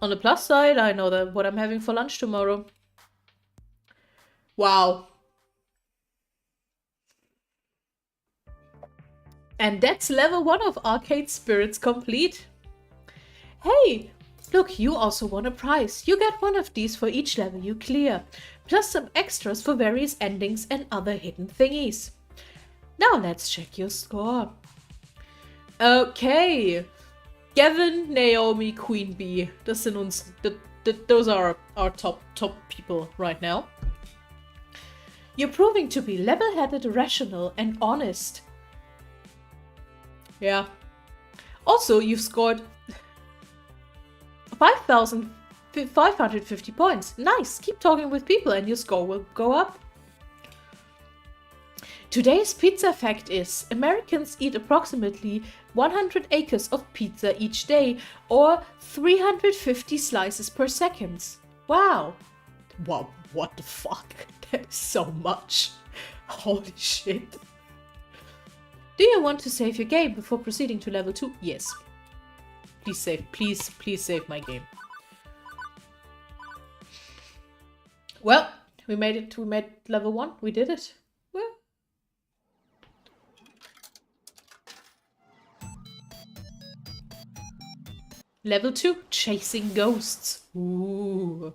On the plus side, I know that what I'm having for lunch tomorrow. Wow. And that's level 1 of Arcade Spirits complete. Hey, look, you also won a prize. You get one of these for each level you clear, plus some extras for various endings and other hidden thingies. Now let's check your score. Okay. Gavin, Naomi, Queen Bee. Those are our top people right now. You're proving to be level-headed, rational, and honest. Yeah. Also, you've scored 5,550 points. Nice. Keep talking with people and your score will go up. Today's pizza fact is Americans eat approximately 100 acres of pizza each day, or 350 slices per second. Wow. Wow, what the fuck? That is so much. Holy shit. Do you want to save your game before proceeding to level 2? Yes. Please save. Please save my game. Well, we made it. We made level 1. We did it. Well. Level 2, Chasing Ghosts. Ooh.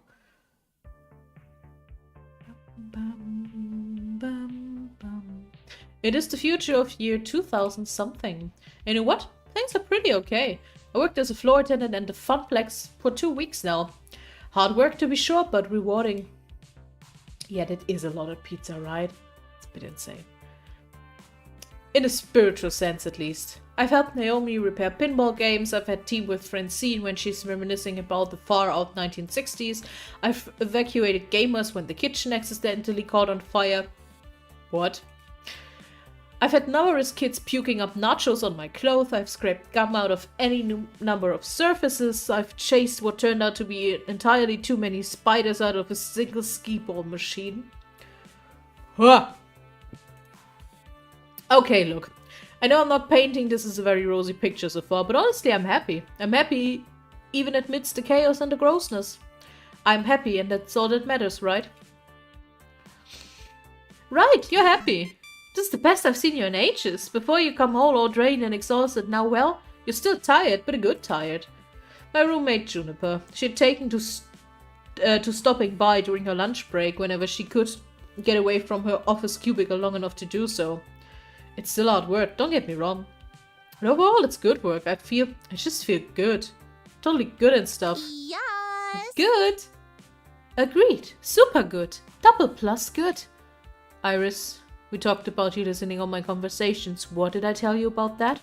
It is the future of year 2000 something. And you know what? Things are pretty okay. I worked as a floor attendant and the Funplex for 2 weeks now. Hard work to be sure, but rewarding. Yet it is a lot of pizza, right? It's a bit insane. In a spiritual sense, at least. I've helped Naomi repair pinball games, I've had tea with Francine when she's reminiscing about the far-out 1960s, I've evacuated gamers when the kitchen accidentally caught on fire. What? I've had numerous kids puking up nachos on my clothes, I've scraped gum out of any number of surfaces, I've chased what turned out to be entirely too many spiders out of a single skee-ball machine. Huh. Okay, look. I know I'm not painting this as a very rosy picture so far, but honestly I'm happy. I'm happy even amidst the chaos and the grossness. I'm happy and that's all that matters, right? Right, you're happy. This is the best I've seen you in ages. Before you come home all drained and exhausted. Now, well, you're still tired, but a good tired. My roommate Juniper. She had taken to stopping by during her lunch break whenever she could get away from her office cubicle long enough to do so. It's still hard work, don't get me wrong. But overall, it's good work. I just feel good. Totally good and stuff. Yes. Good. Agreed. Super good. Double plus good. Iris, we talked about you listening on my conversations. What did I tell you about that?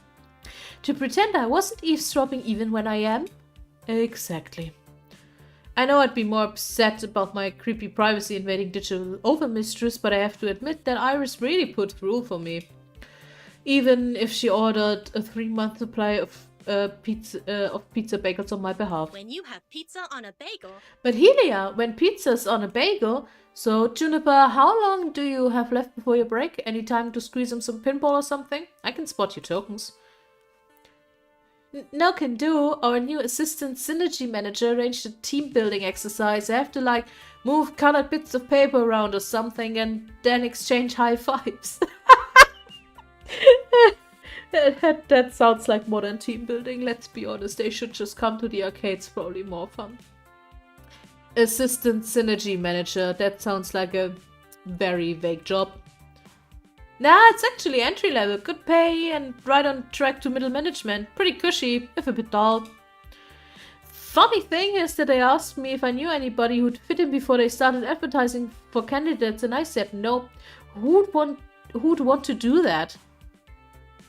To pretend I wasn't eavesdropping even when I am? Exactly. I know I'd be more upset about my creepy privacy invading digital overmistress, but I have to admit that Iris really put through for me. even if she ordered a 3-month supply of pizza bagels on my behalf. When you have pizza on a bagel, But Helia, when pizza's on a bagel, so Juniper, how long do you have left before your break? Any time to squeeze him some pinball or something? I can spot your tokens. No can do. Our new assistant synergy manager arranged a team building exercise. I have to like move colored bits of paper around or something and then exchange high fives. That sounds like modern team building. Let's be honest, they should just come to the arcades, probably more fun. Assistant synergy manager, that sounds like a very vague job. Nah, it's actually entry level, good pay and right on track to middle management. Pretty cushy, if a bit dull. Funny thing is that they asked me if I knew anybody who'd fit in before they started advertising for candidates, and I said no. Who'd want to do that?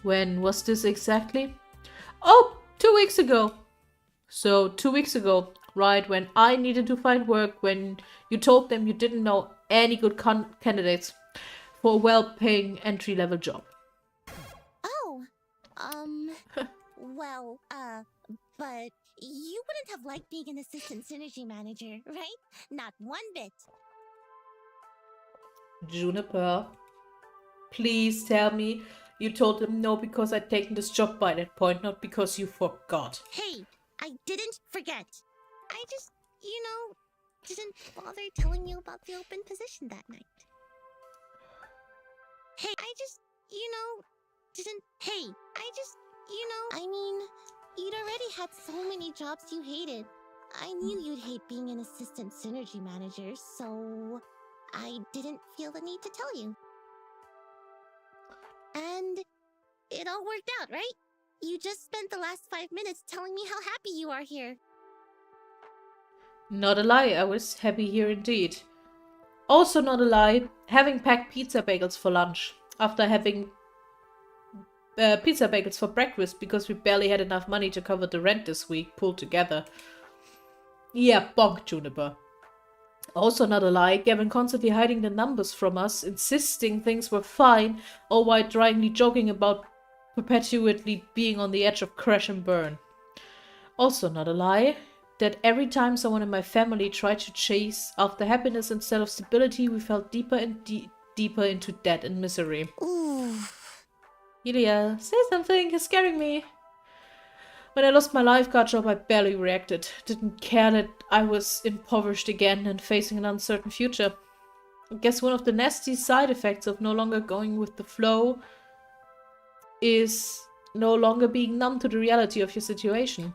When was this exactly? Oh, 2 weeks ago. So 2 weeks ago, right when I needed to find work, when you told them you didn't know any good candidates for a well-paying entry-level job. Oh, well, but you wouldn't have liked being an assistant synergy manager, right? Not one bit. Juniper, please tell me you told them no because I'd taken this job by that point, not because you forgot. Hey, I didn't forget. I just, didn't bother telling you about the open position that night. Hey, I just, didn't. Hey, I just, I mean, you'd already had so many jobs you hated. I knew you'd hate being an assistant synergy manager, so I didn't feel the need to tell you. And it all worked out, right? You just spent the last 5 minutes telling me how happy you are here. Not a lie, I was happy here indeed. Also not a lie, having packed pizza bagels for lunch after having pizza bagels for breakfast because we barely had enough money to cover the rent this week pulled together. Yeah, bonk, Juniper. Also not a lie, Gavin constantly hiding the numbers from us, insisting things were fine, all while dryly joking about perpetually being on the edge of crash and burn. Also not a lie, that every time someone in my family tried to chase after happiness instead of stability, we fell deeper and deeper into debt and misery. Ooh. Yulia, say something, you're scaring me. When I lost my lifeguard job, I barely reacted. Didn't care that I was impoverished again and facing an uncertain future. I guess one of the nasty side effects of no longer going with the flow is no longer being numb to the reality of your situation.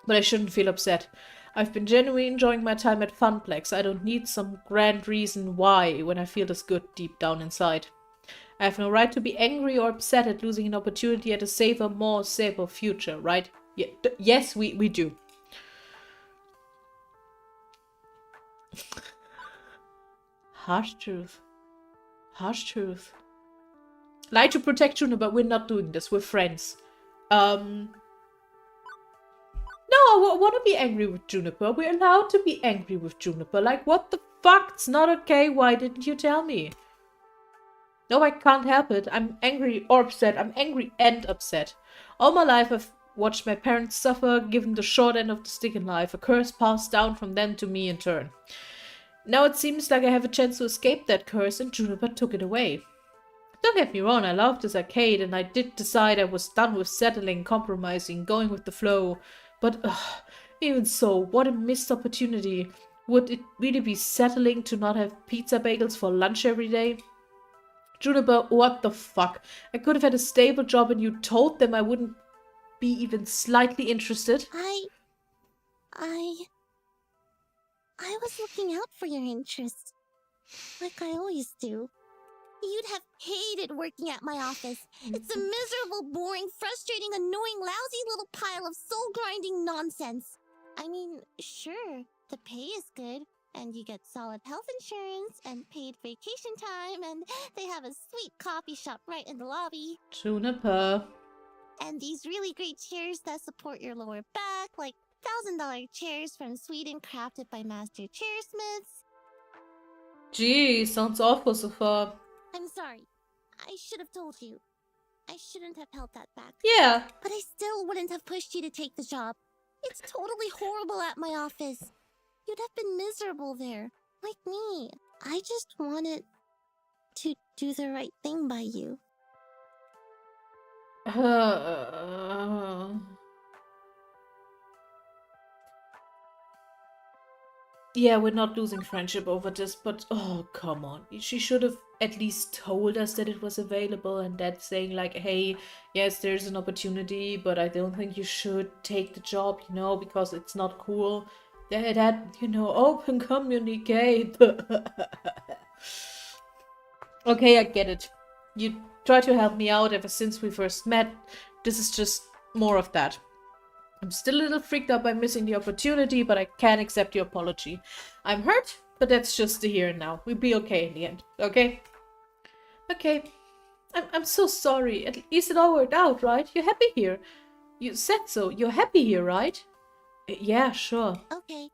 But I shouldn't feel upset. I've been genuinely enjoying my time at Funplex. I don't need some grand reason why when I feel this good deep down inside. I have no right to be angry or upset at losing an opportunity at a safer, more stable future, right? Yeah, yes, we do. Harsh truth. Harsh truth. Lie to protect Juno, but we're not doing this. We're friends. No, I want to be angry with Juniper. We're allowed to be angry with Juniper. Like, what the fuck? It's not okay. Why didn't you tell me? No, I can't help it. I'm angry or upset. I'm angry and upset. All my life I've watched my parents suffer, given the short end of the stick in life, a curse passed down from them to me in turn. Now it seems like I have a chance to escape that curse, and Juniper took it away. Don't get me wrong, I love this arcade, and I did decide I was done with settling, compromising, going with the flow. But even so, what a missed opportunity. Would it really be settling to not have pizza bagels for lunch every day? Juniper, what the fuck? I could have had a stable job and you told them I wouldn't be even slightly interested. I was looking out for your interests, like I always do. You'd have hated working at my office. It's a miserable, boring, frustrating, annoying, lousy little pile of soul-grinding nonsense. I mean, sure, the pay is good, and you get solid health insurance, and paid vacation time, and they have a sweet coffee shop right in the lobby. Juniper. And these really great chairs that support your lower back, like $1,000 chairs from Sweden crafted by master chairsmiths. Gee, sounds awful so far. I'm sorry. I should have told you. I shouldn't have held that back. Yeah. But I still wouldn't have pushed you to take the job. It's totally horrible at my office. You'd have been miserable there, like me. I just wanted to do the right thing by you. Yeah, we're not losing friendship over this, but oh, come on. She should have at least told us that it was available and that saying like, hey, yes, there's an opportunity, but I don't think you should take the job, you know, because it's not cool. That you know, open communicate. Okay, I get it. You try to help me out ever since we first met. This is just more of that. I'm still a little freaked out by missing the opportunity, but I can't accept your apology. I'm hurt, but that's just the here and now. We'll be okay in the end, okay? Okay. I'm so sorry. At least it all worked out, right? You're happy here. You said so. You're happy here, right? Yeah, sure. Okay.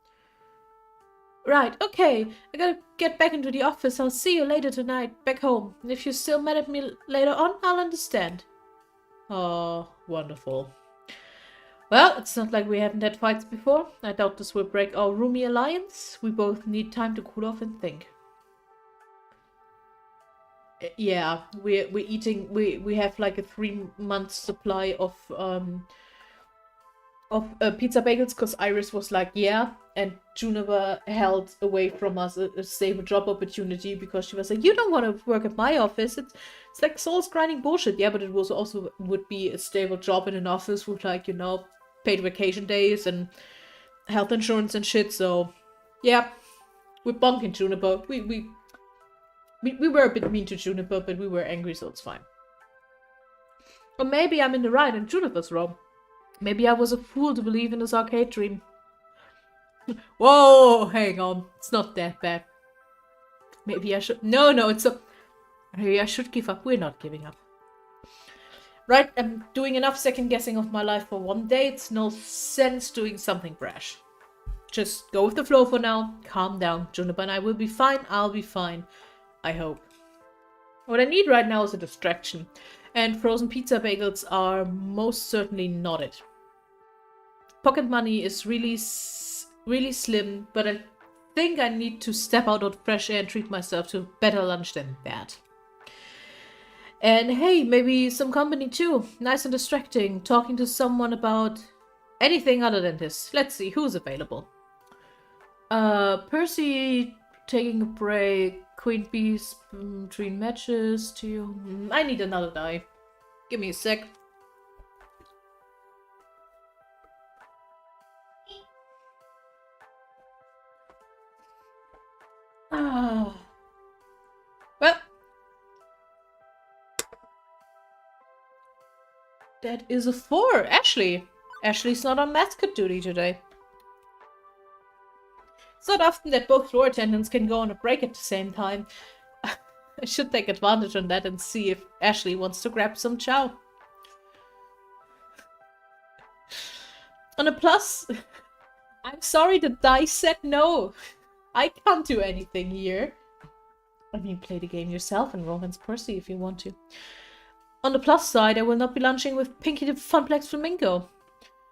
Right, okay. I gotta get back into the office. I'll see you later tonight, back home. And if you're still mad at me later on, I'll understand. Oh, wonderful. Well, it's not like we haven't had fights before. I doubt this will break our roomy alliance. We both need time to cool off and think. Yeah, we're eating. We have like a 3-month supply of pizza bagels because Iris was like, yeah, and Juniper held away from us a stable job opportunity because she was like, you don't want to work at my office. It's like soul grinding bullshit. Yeah, but it was also would be a stable job in an office with like, you know, paid vacation days and health insurance and shit. So yeah, we're bonking Juniper. We were a bit mean to Juniper, but we were angry, so it's fine. Or maybe I'm in the right and Juniper's wrong. Maybe I was a fool to believe in this arcade dream. Whoa, hang on. It's not that bad. Maybe I should... No, it's a... Maybe I should give up. We're not giving up. Right, I'm doing enough second guessing of my life for one day. It's no sense doing something brash. Just go with the flow for now. Calm down. Juniper and I will be fine. I'll be fine. I hope. What I need right now is a distraction. And frozen pizza bagels are most certainly not it. Pocket money is really slim, but I think I need to step out of fresh air and treat myself to a better lunch than that. And hey, maybe some company too. Nice and distracting. Talking to someone about anything other than this. Let's see, who's available? Percy taking a break. Queen Bees between matches to you. I need another die. Give me a sec. Ah. Well. That is a 4. Ashley. Ashley's not on mascot duty today. It's not often that both floor attendants can go on a break at the same time. I should take advantage on that and see if Ashley wants to grab some chow. On a plus, I'm sorry the dice said no. I can't do anything here. I mean, play the game yourself and romance Percy if you want to. On the plus side, I will not be lunching with Pinky the Funplex Flamingo.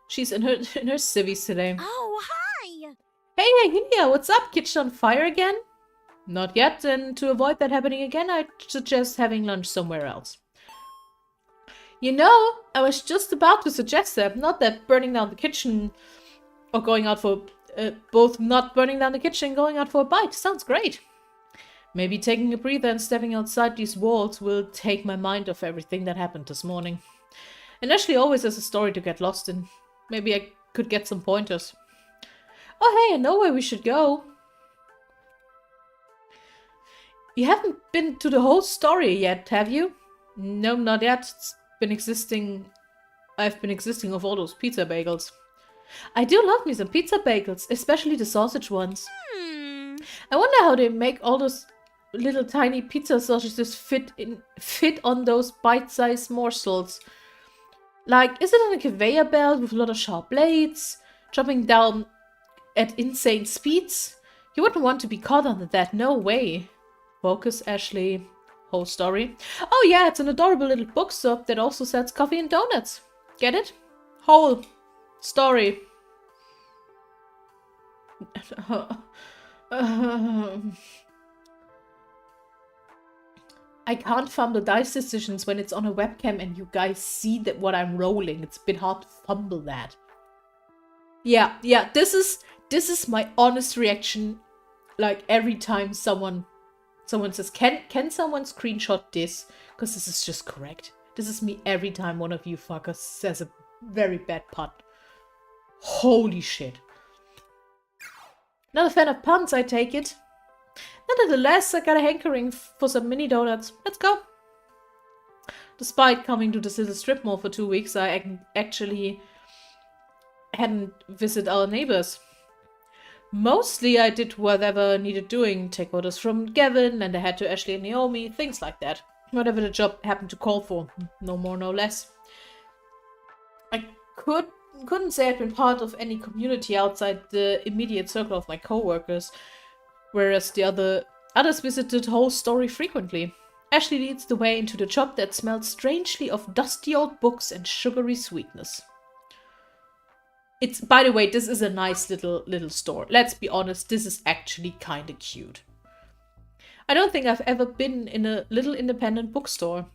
She's in her civvies today. Oh, hi! Hey, Hylia, what's up? Kitchen on fire again? Not yet, and to avoid that happening again, I'd suggest having lunch somewhere else. You know, I was just about to suggest that, not that burning down the kitchen or going out for... both not burning down the kitchen and going out for a bite. Sounds great. Maybe taking a breather and stepping outside these walls will take my mind off everything that happened this morning. And Ashley always has a story to get lost in. Maybe I could get some pointers. Oh hey, I know where we should go. You haven't been to the whole story yet, have you? No, not yet. I've been existing of all those pizza bagels. I do love me some pizza bagels, especially the sausage ones. I wonder how they make all those little tiny pizza sausages fit on those bite-sized morsels. Like, is it on a conveyor belt with a lot of sharp blades, chopping down at insane speeds? You wouldn't want to be caught under that, no way. Focus, Ashley. Whole story. Oh yeah, it's an adorable little bookstore that also sells coffee and donuts. Get it? Whole story. I can't fumble dice decisions when it's on a webcam and you guys see that what I'm rolling. It's a bit hard to fumble that. Yeah, this is my honest reaction. Like every time someone says, can someone screenshot this? Because this is just correct. This is me every time one of you fuckers says a very bad pun. Holy shit. Not a fan of puns, I take it. Nonetheless, I got a hankering for some mini donuts. Let's go. Despite coming to this little strip mall for 2 weeks, I actually hadn't visited our neighbors. Mostly I did whatever needed doing, take orders from Gavin, and I had to Ashley and Naomi, things like that. Whatever the job happened to call for, no more, no less. I couldn't say I'd been part of any community outside the immediate circle of my co-workers, whereas the others visited Whole Story frequently. Ashley leads the way into the shop that smells strangely of dusty old books and sugary sweetness. It's, by the way, this is a nice little store. Let's be honest, this is actually kinda cute. I don't think I've ever been in a little independent bookstore.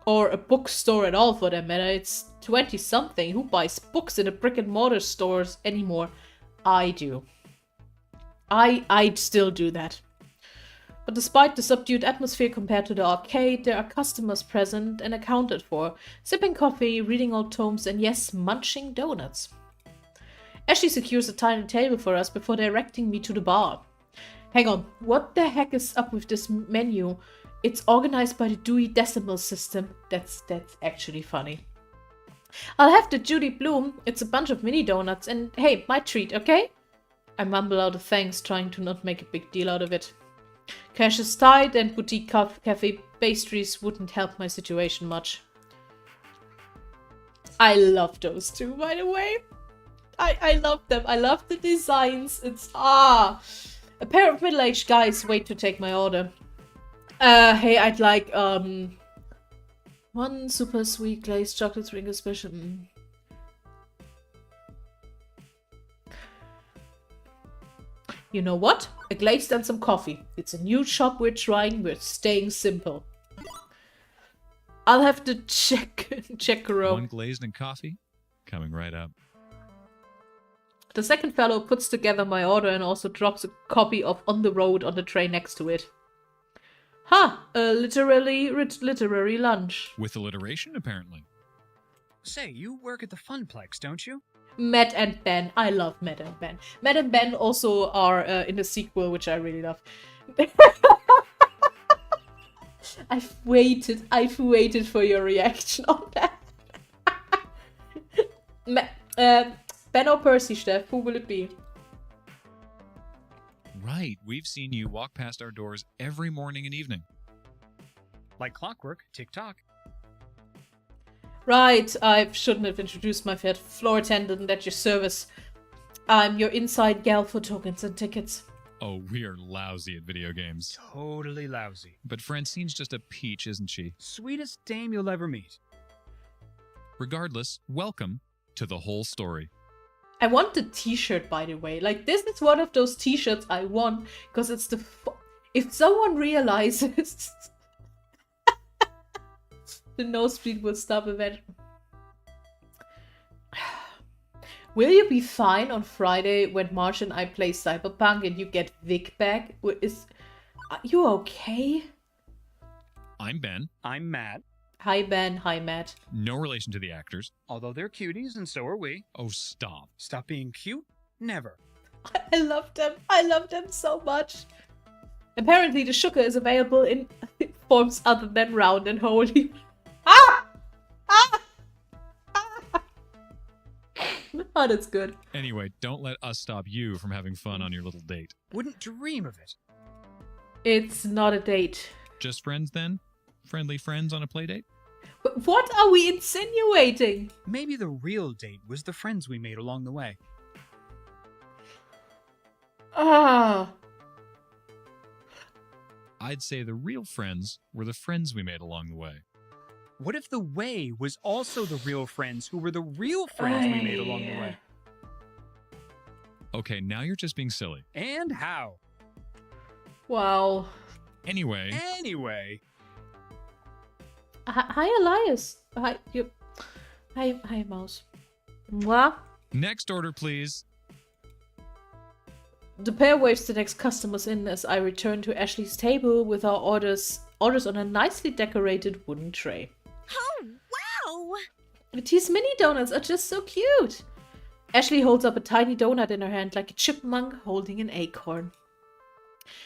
Or a bookstore at all, for that matter. It's 20-something. Who buys books in a brick-and-mortar stores anymore? I do. I'd still do that. But despite the subdued atmosphere compared to the arcade, there are customers present and accounted for, sipping coffee, reading old tomes, and yes, munching donuts. Ashley secures a tiny table for us before directing me to the bar. Hang on, what the heck is up with this menu? It's organized by the Dewey Decimal System. That's actually funny. I'll have the Judy Bloom. It's a bunch of mini donuts and hey, my treat, okay? I mumble out a thanks, trying to not make a big deal out of it. Cash is tight and boutique cafe pastries wouldn't help my situation much. I love those two, by the way. I love them. I love the designs. It's a pair of middle-aged guys wait to take my order. Hey, I'd like one super sweet glazed chocolate sprinkle special. You know what? A glazed and some coffee. It's a new shop we're trying. We're staying simple. I'll have to check around. One glazed and coffee? Coming right up. The second fellow puts together my order and also drops a copy of On the Road on the tray next to it. A literary lunch. With alliteration, apparently. Say, you work at the Funplex, don't you? Matt and Ben. I love Matt and Ben. Matt and Ben also are in the sequel, which I really love. I've waited for your reaction on that. Ben or Percy, Steph, who will it be? Right, we've seen you walk past our doors every morning and evening. Like clockwork, tick-tock. Right, I shouldn't have introduced my floor attendant at your service. I'm your inside gal for tokens and tickets. Oh, we are lousy at video games. Totally lousy. But Francine's just a peach, isn't she? Sweetest dame you'll ever meet. Regardless, welcome to The Whole Story. I want the t-shirt, by the way. Like, this is one of those t-shirts I want, because it's the... If someone realizes... the nosebleed will stop eventually. Will you be fine on Friday when March and I play Cyberpunk and you get Vic back? Are you okay? I'm Ben. I'm Matt. Hi Ben, hi Matt. No relation to the actors. Although they're cuties and so are we. Oh, stop. Stop being cute? Never. I love them. I love them so much. Apparently the sugar is available in forms other than round and holy. Oh, that's good. Anyway, don't let us stop you from having fun on your little date. Wouldn't dream of it. It's not a date. Just friends then? Friendly friends on a play date? But what are we insinuating? Maybe the real date was the friends we made along the way. I'd say the real friends were the friends we made along the way. What if the way was also the real friends who were the real friends we made along the way? Okay, now you're just being silly. And how? Wow. Anyway, Anyway, Hi, Elias. Hi, you. Hi, Mouse. Mwah. next order, please. The pair waves the next customers in as I return to Ashley's table with our orders on a nicely decorated wooden tray. Oh, wow! These mini donuts are just so cute. Ashley holds up a tiny donut in her hand like a chipmunk holding an acorn.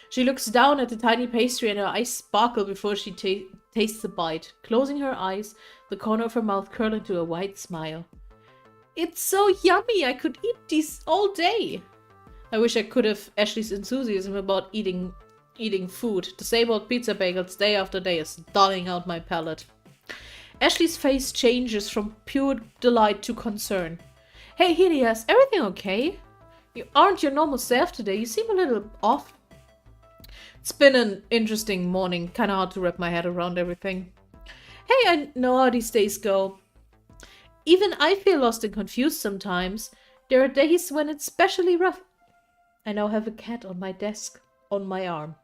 She looks down at the tiny pastry and her eyes sparkle before she tastes a bite. Closing her eyes, the corner of her mouth curls into a wide smile. It's so yummy! I could eat these all day! I wish I could have Ashley's enthusiasm about eating food. The same old pizza bagels day after day is dulling out my palate. Ashley's face changes from pure delight to concern. Hey, Helios, everything okay? You aren't your normal self today. You seem a little off. It's been an interesting morning. Kinda hard to wrap my head around everything. Hey, I know how these days go. Even I feel lost and confused sometimes. There are days when it's especially rough. I now have a cat on my desk, on my arm.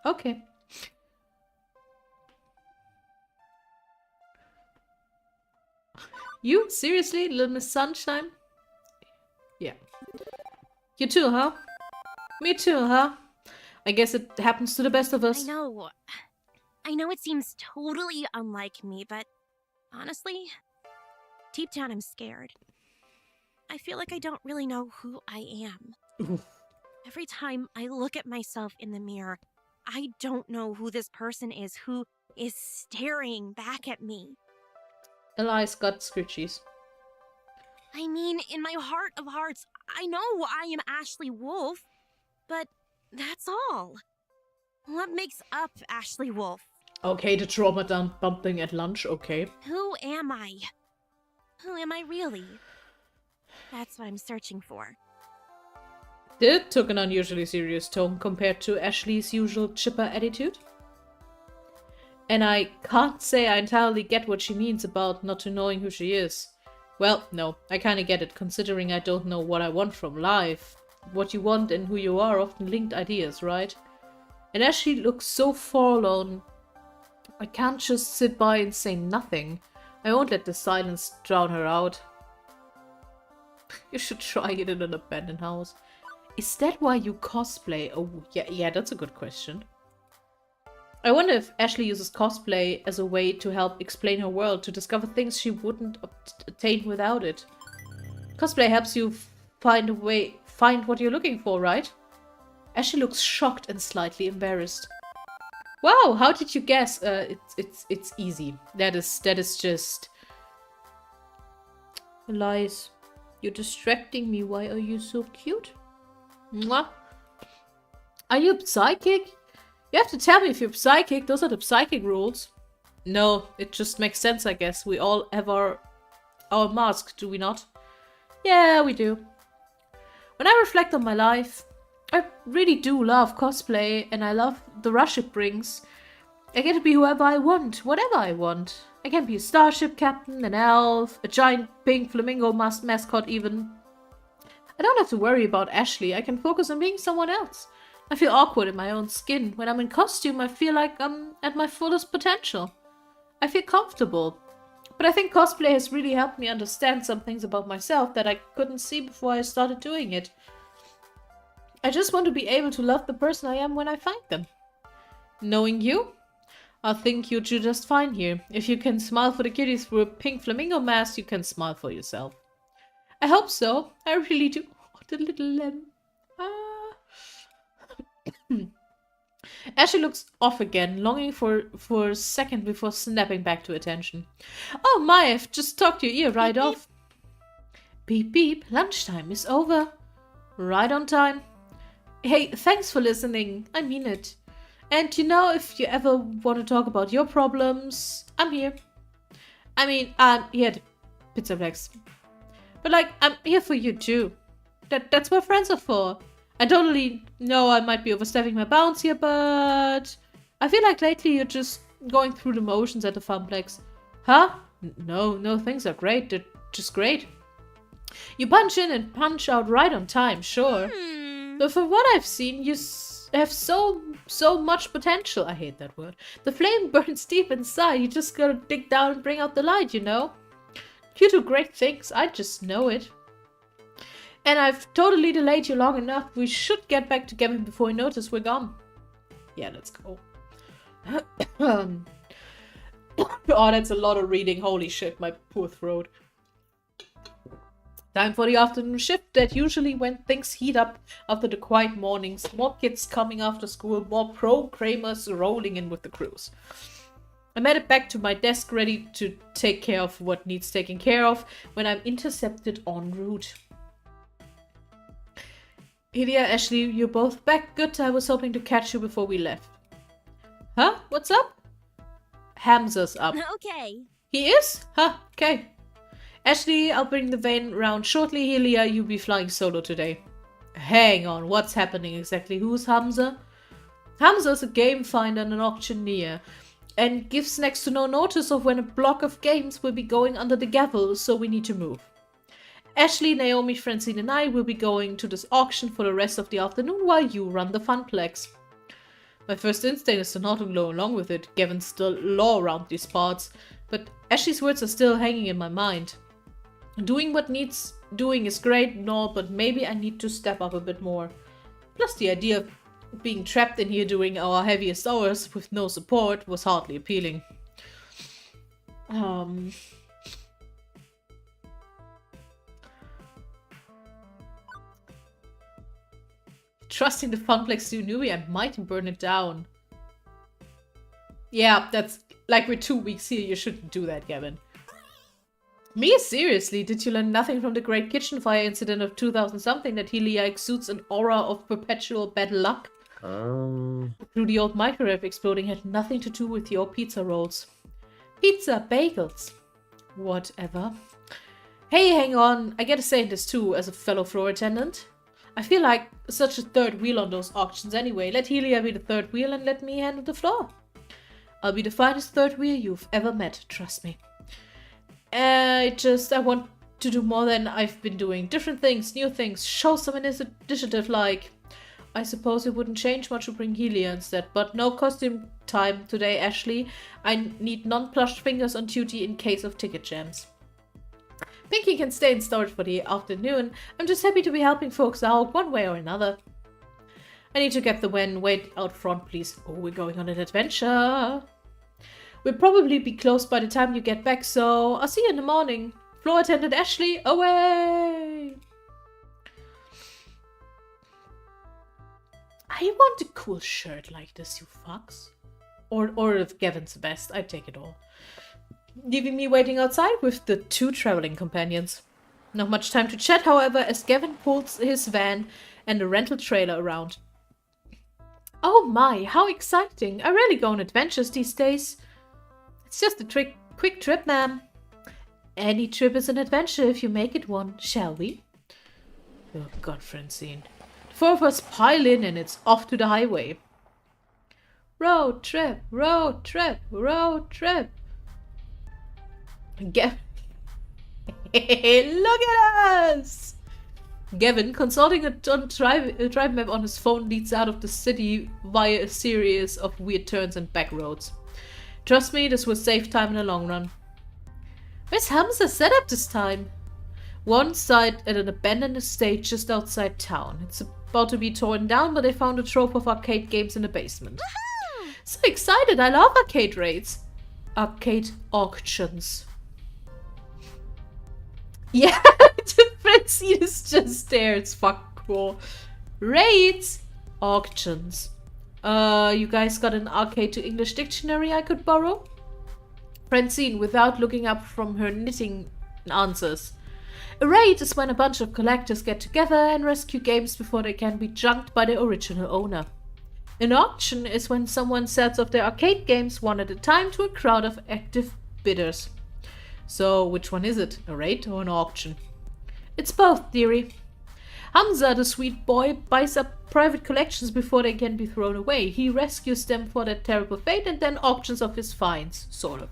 Okay. You? Seriously, Little Miss Sunshine? Yeah. You too, huh? Me too, huh? I guess it happens to the best of us. I know it seems totally unlike me, but honestly, deep down I'm scared. I feel like I don't really know who I am. Oof. Every time I look at myself in the mirror, I don't know who this person is who is staring back at me. Elias got scritchies. I mean, in my heart of hearts, I know I am Ashley Wolf, but that's all. What makes up Ashley Wolf? Okay, the trauma dumping at lunch, okay. Who am I? Who am I really? That's what I'm searching for. It took an unusually serious tone compared to Ashley's usual chipper attitude. And I can't say I entirely get what she means about not knowing who she is. Well, no, I kinda get it, considering I don't know what I want from life. What you want and who you are often linked ideas, right? And Ashley looks so forlorn. I can't just sit by and say nothing. I won't let the silence drown her out. You should try it in an abandoned house. Is that why you cosplay? Oh, yeah, that's a good question. I wonder if Ashley uses cosplay as a way to help explain her world, to discover things she wouldn't attain without it. Cosplay helps you find what you're looking for, right? Ashley looks shocked and slightly embarrassed. Wow, how did you guess? It's easy. That is just lies. You're distracting me. Why are you so cute? Mwah. Are you psychic? You have to tell me if you're psychic. Those are the psychic rules. No, it just makes sense, I guess. We all have our mask, do we not? Yeah, we do. When I reflect on my life, I really do love cosplay, and I love the rush it brings. I get to be whoever I want, whatever I want. I can be a starship captain, an elf, a giant pink flamingo mascot even. I don't have to worry about Ashley. I can focus on being someone else. I feel awkward in my own skin. When I'm in costume, I feel like I'm at my fullest potential. I feel comfortable. But I think cosplay has really helped me understand some things about myself that I couldn't see before I started doing it. I just want to be able to love the person I am when I find them. Knowing you, I think you do just fine here. If you can smile for the kitties through a pink flamingo mask, you can smile for yourself. I hope so. I really do. Oh, the little lamb. Ashley looks off again, longing for a second before snapping back to attention. Oh my, I've just talked your ear right off. Beep beep, lunchtime is over. Right on time. Hey, thanks for listening. I mean it. And you know, if you ever want to talk about your problems, I'm here. I mean, I'm here at Pizza Flex. But like, I'm here for you too. That's what friends are for. I totally know I might be overstepping my bounds here, but I feel like lately you're just going through the motions at the Funplex. Huh? No, things are great. They're just great. You punch in and punch out right on time, sure. But from what I've seen, you have so much potential. I hate that word. The flame burns deep inside. You just gotta dig down and bring out the light, you know? You do great things. I just know it. And I've totally delayed you long enough. We should get back to Gavin before he notices we're gone. Yeah, let's go. Oh, that's a lot of reading. Holy shit, my poor throat. Time for the afternoon shift. That usually when things heat up after the quiet mornings. More kids coming after school, more programmers rolling in with the crews. I'm headed back to my desk ready to take care of what needs taking care of when I'm intercepted en route. Ilya, Ashley, you're both back. Good, I was hoping to catch you before we left. Huh? What's up? Hamza's up. Okay. He is? Huh, okay. Ashley, I'll bring the van round shortly. Ilya, you'll be flying solo today. Hang on, what's happening exactly? Who's Hamza? Hamza's a game finder and an auctioneer, and gives next to no notice of when a block of games will be going under the gavel, so we need to move. Ashley, Naomi, Francine and I will be going to this auction for the rest of the afternoon while you run the Funplex. My first instinct is to not go along with it, Gavin's still law around these parts, but Ashley's words are still hanging in my mind. Doing what needs doing is great and all, but maybe I need to step up a bit more. Plus the idea of being trapped in here during our heaviest hours with no support was hardly appealing. Trusting the Funplex to newbie, I might burn it down. Yeah, that's like we're 2 weeks here. You shouldn't do that, Gavin. Me? Seriously? Did you learn nothing from the Great Kitchen Fire incident of 2000-something that Ilya exudes an aura of perpetual bad luck? Through the old microwave exploding had nothing to do with your pizza rolls. Pizza, bagels. Whatever. Hey, hang on. I gotta say this too, as a fellow floor attendant. I feel like such a third wheel on those auctions anyway. Let Ilya be the third wheel and let me handle the floor. I'll be the finest third wheel you've ever met, trust me. I want to do more than I've been doing. Different things, new things, show some initiative like... I suppose it wouldn't change much to bring Ilya instead, but no costume time today, Ashley. I need non-plush fingers on duty in case of ticket jams. Pinky can stay in storage for the afternoon. I'm just happy to be helping folks out one way or another. I need to get the van. Wait out front, please. Oh, we're going on an adventure. We'll probably be closed by the time you get back, so I'll see you in the morning. Floor attendant Ashley, away! I want a cool shirt like this, you fucks. Or if Gavin's the best, I'd take it all. Leaving me waiting outside with the 2 traveling companions. Not much time to chat, however, as Gavin pulls his van and the rental trailer around. Oh my, how exciting! I rarely go on adventures these days. It's just a quick trip, ma'am. Any trip is an adventure if you make it one, shall we? Oh god, Francine. The 4 of us pile in and it's off to the highway. Road trip, road trip, road trip. Look at us! Gavin, consulting a drive map on his phone, leads out of the city via a series of weird turns and back roads. Trust me, this will save time in the long run. Where's Hamza's setup this time? One site at an abandoned estate just outside town. It's about to be torn down, but they found a trove of arcade games in the basement. So excited! I love arcade raids. Arcade auctions. Yeah, the Francine is just there. It's fucking cool. Raids, auctions. You guys got an arcade to English dictionary I could borrow? Francine, without looking up from her knitting, answers. A raid is when a bunch of collectors get together and rescue games before they can be junked by their original owner. An auction is when someone sells off their arcade games one at a time to a crowd of active bidders. So, which one is it? A raid or an auction? It's both, dearie. Hamza, the sweet boy, buys up private collections before they can be thrown away. He rescues them for that terrible fate and then auctions off his finds, sort of.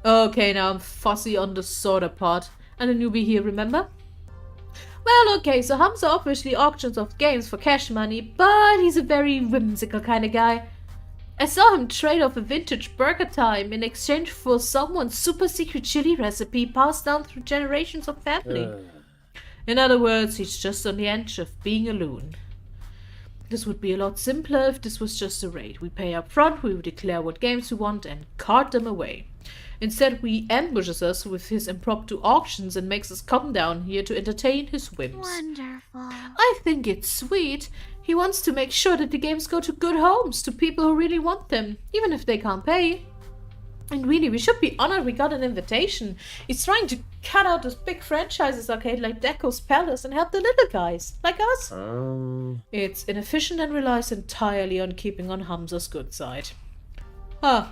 Okay, now I'm fussy on the sorta part. And a newbie here, remember? Well, okay, so Hamza obviously auctions off games for cash money, but he's a very whimsical kind of guy. I saw him trade off a vintage Burger Time in exchange for someone's super secret chili recipe passed down through generations of family. In other words, he's just on the edge of being a loon. This would be a lot simpler if this was just a raid. We pay up front, we would declare what games we want and cart them away. Instead, he ambushes us with his impromptu auctions and makes us come down here to entertain his whims. Wonderful. I think it's sweet. He wants to make sure that the games go to good homes, to people who really want them, even if they can't pay. And really, we should be honored we got an invitation. He's trying to cut out those big franchises arcade like Deco's Palace and help the little guys, like us. It's inefficient and relies entirely on keeping on Hamza's good side. Huh.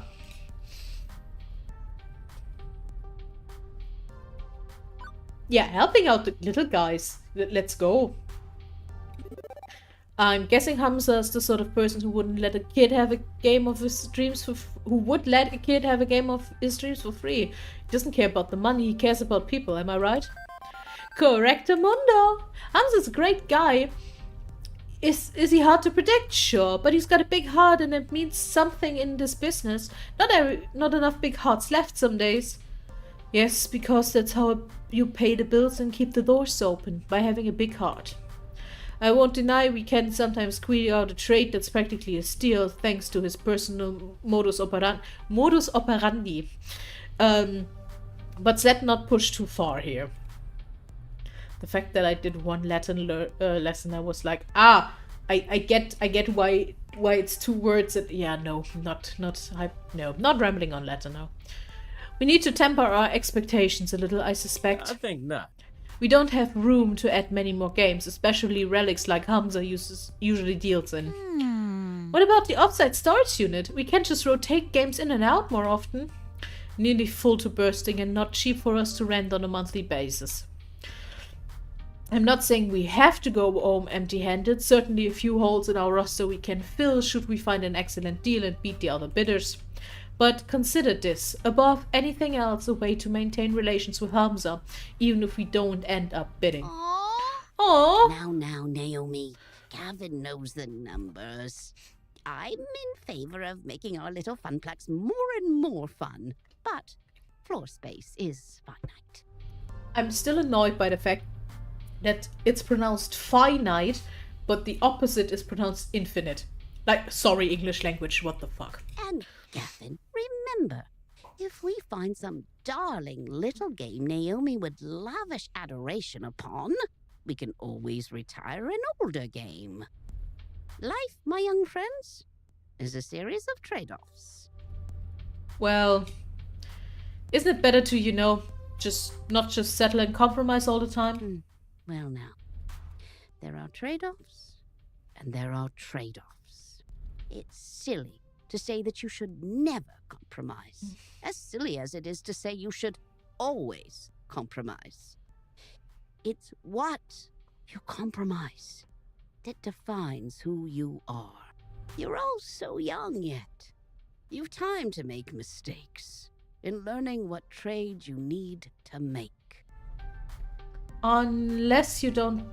Yeah, helping out the little guys. Let's go. I'm guessing Hamza is the sort of person who wouldn't let a kid have a game of his dreams for who would let a kid have a game of his dreams for free. He doesn't care about the money, he cares about people, am I right? Correcto mundo. Hamza's a great guy. Is he hard to predict? Sure, but he's got a big heart and it means something in this business. Not enough big hearts left some days. Yes, because that's how you pay the bills and keep the doors open, by having a big heart. I won't deny we can sometimes squeeze out a trade that's practically a steal thanks to his personal modus operandi. But let's not push too far here. The fact that I did one Latin lesson, I was like, I get why it's 2 words. And yeah, no, not rambling on Latin now. We need to temper our expectations a little, I suspect. I think not. We don't have room to add many more games, especially relics like Hamza usually deals in. What about the offsite storage unit? We can't just rotate games in and out more often. Nearly full to bursting and not cheap for us to rent on a monthly basis. I'm not saying we have to go home empty-handed. Certainly a few holes in our roster we can fill should we find an excellent deal and beat the other bidders. But consider this, above anything else, a way to maintain relations with Hamza, even if we don't end up bidding. Aww. Now, Naomi. Gavin knows the numbers. I'm in favor of making our little funplex more and more fun, but floor space is finite. I'm still annoyed by the fact that it's pronounced finite, but the opposite is pronounced infinite. Like, sorry, English language, what the fuck? And Gavin, remember, if we find some darling little game Naomi would lavish adoration upon, we can always retire an older game. Life, my young friends, is a series of trade-offs. Well, isn't it better to, not just settle and compromise all the time? Well now, there are trade-offs, and there are trade-offs. It's silly to say that you should never compromise, as silly as it is to say you should always compromise. It's what you compromise that defines who you are. You're all so young yet. You've time to make mistakes in learning what trade you need to make. Unless you don't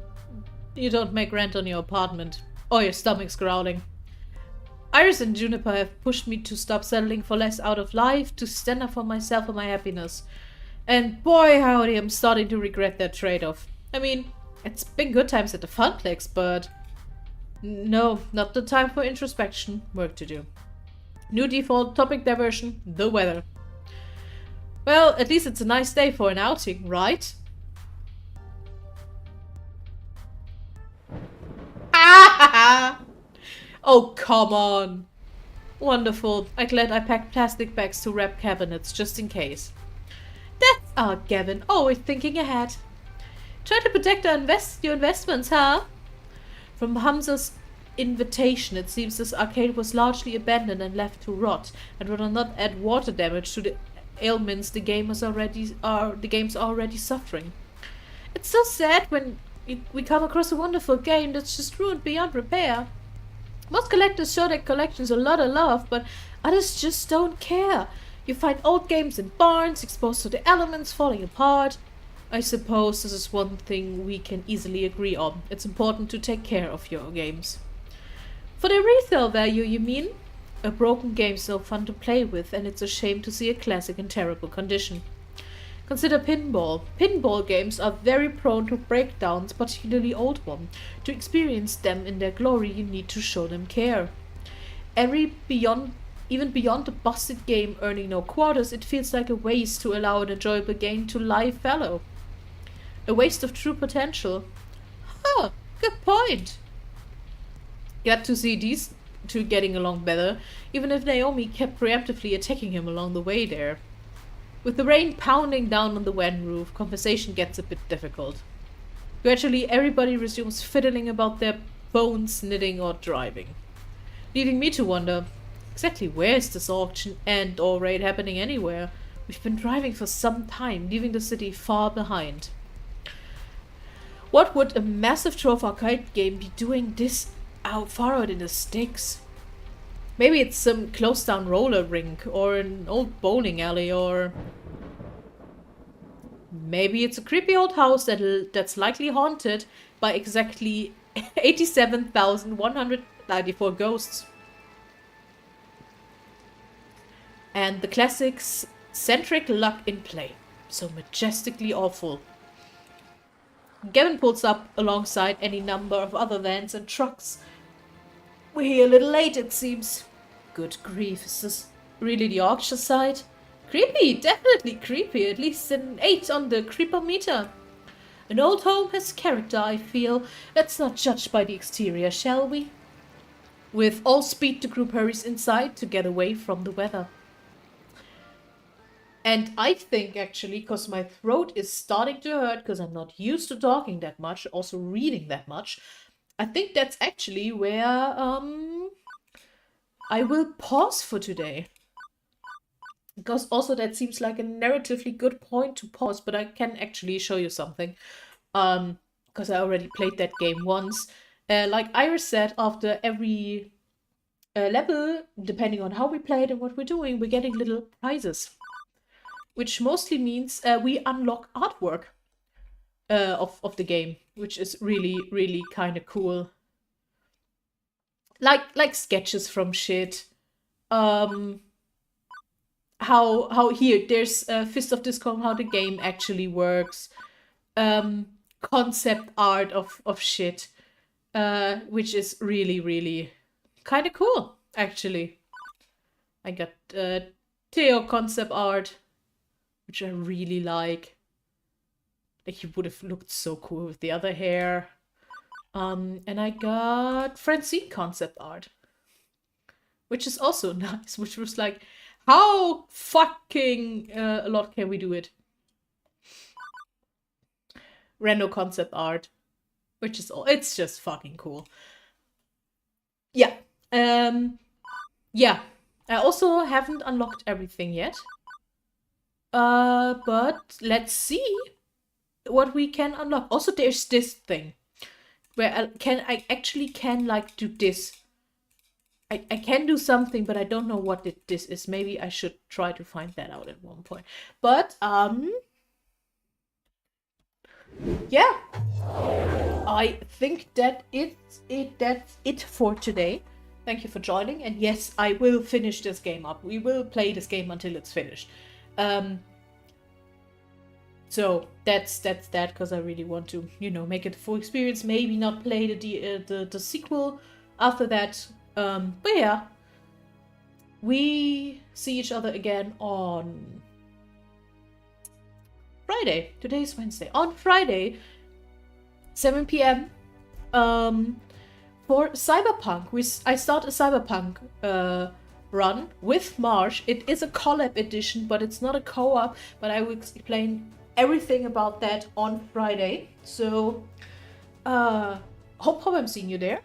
make rent on your apartment, or your stomach's growling. Iris and Juniper have pushed me to stop settling for less out of life, to stand up for myself and my happiness. And boy howdy, I'm starting to regret that trade-off. I mean, it's been good times at the Funplex, but no, not the time for introspection. Work to do. New default, topic diversion, the weather. Well, at least it's a nice day for an outing, right? Oh, come on. Wonderful. I'm glad I packed plastic bags to wrap cabinets, just in case. That's our Gavin. Always thinking ahead. Try to protect your investments, huh? From Hamza's invitation, it seems this arcade was largely abandoned and left to rot, and will not add water damage to the ailments the game's already suffering. It's so sad when we come across a wonderful game that's just ruined beyond repair. Most collectors show their collections a lot of love, but others just don't care. You find old games in barns, exposed to the elements, falling apart. I suppose this is one thing we can easily agree on. It's important to take care of your games. For the resale value, you mean? A broken game's no fun to play with, and it's a shame to see a classic in terrible condition. Consider pinball. Pinball games are very prone to breakdowns, particularly old ones. To experience them in their glory, you need to show them care. Even beyond the busted game earning no quarters, it feels like a waste to allow an enjoyable game to lie fallow. A waste of true potential. Huh, good point. Glad to see these two getting along better, even if Naomi kept preemptively attacking him along the way there. With the rain pounding down on the wet roof, conversation gets a bit difficult. Gradually, everybody resumes fiddling about their bones, knitting or driving. Leading me to wonder, exactly where is this auction and/or raid happening anywhere? We've been driving for some time, leaving the city far behind. What would a massive Trove arcade game be doing this far out in the sticks? Maybe it's some closed down roller rink or an old bowling alley, or maybe it's a creepy old house that's likely haunted by exactly 87,194 ghosts. And the classics centric luck in play. So majestically awful. Gavin pulls up alongside any number of other vans and trucks. We're here a little late, it seems. Good grief, is this really the auction site? Creepy, definitely creepy, at least an 8 on the creeper meter. An old home has character, I feel. Let's not judge by the exterior, shall we? With all speed, the group hurries inside to get away from the weather. And I think, actually, because my throat is starting to hurt, because I'm not used to talking that much, also reading that much, I think that's actually where I will pause for today. Because also that seems like a narratively good point to pause, but I can actually show you something. Because I already played that game once. Like Iris said, after every level, depending on how we played and what we're doing, we're getting little prizes. Which mostly means we unlock artwork of the game, which is really, really kind of cool. Like sketches from shit. How here there's Fist of Discord, how the game actually works. Concept art of shit, which is really, really kind of cool. Actually, I got Theo concept art, which I really like. Like, he would have looked so cool with the other hair. And I got Francine concept art, which is also nice, which was like, how fucking a lot can we do it? Rando concept art, which is all, it's just fucking cool. Yeah. Yeah. I also haven't unlocked everything yet. But let's see what we can unlock. Also, there's this thing where I actually can like do this. I can do something, but I don't know what this is. Maybe I should try to find that out at one point. But yeah, I think that's it for today. Thank you for joining, and yes, I will finish this game up. We will play this game until it's finished. So that's that, because I really want to, you know, make it a full experience. Maybe not play the sequel after that. But yeah, we see each other again on Friday. Today is Wednesday. On Friday, 7 p.m. For Cyberpunk. I start a Cyberpunk run with Marsh. It is a collab edition, but it's not a co-op. But I will explain everything about that on Friday. So, hope I'm seeing you there.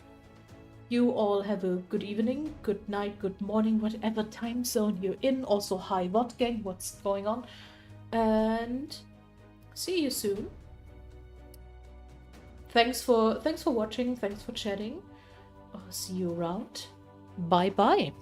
You all have a good evening, good night, good morning, whatever time zone you're in. Also, hi, what gang, what's going on? And see you soon. thanks for watching. Thanks for chatting. See you around. Bye bye.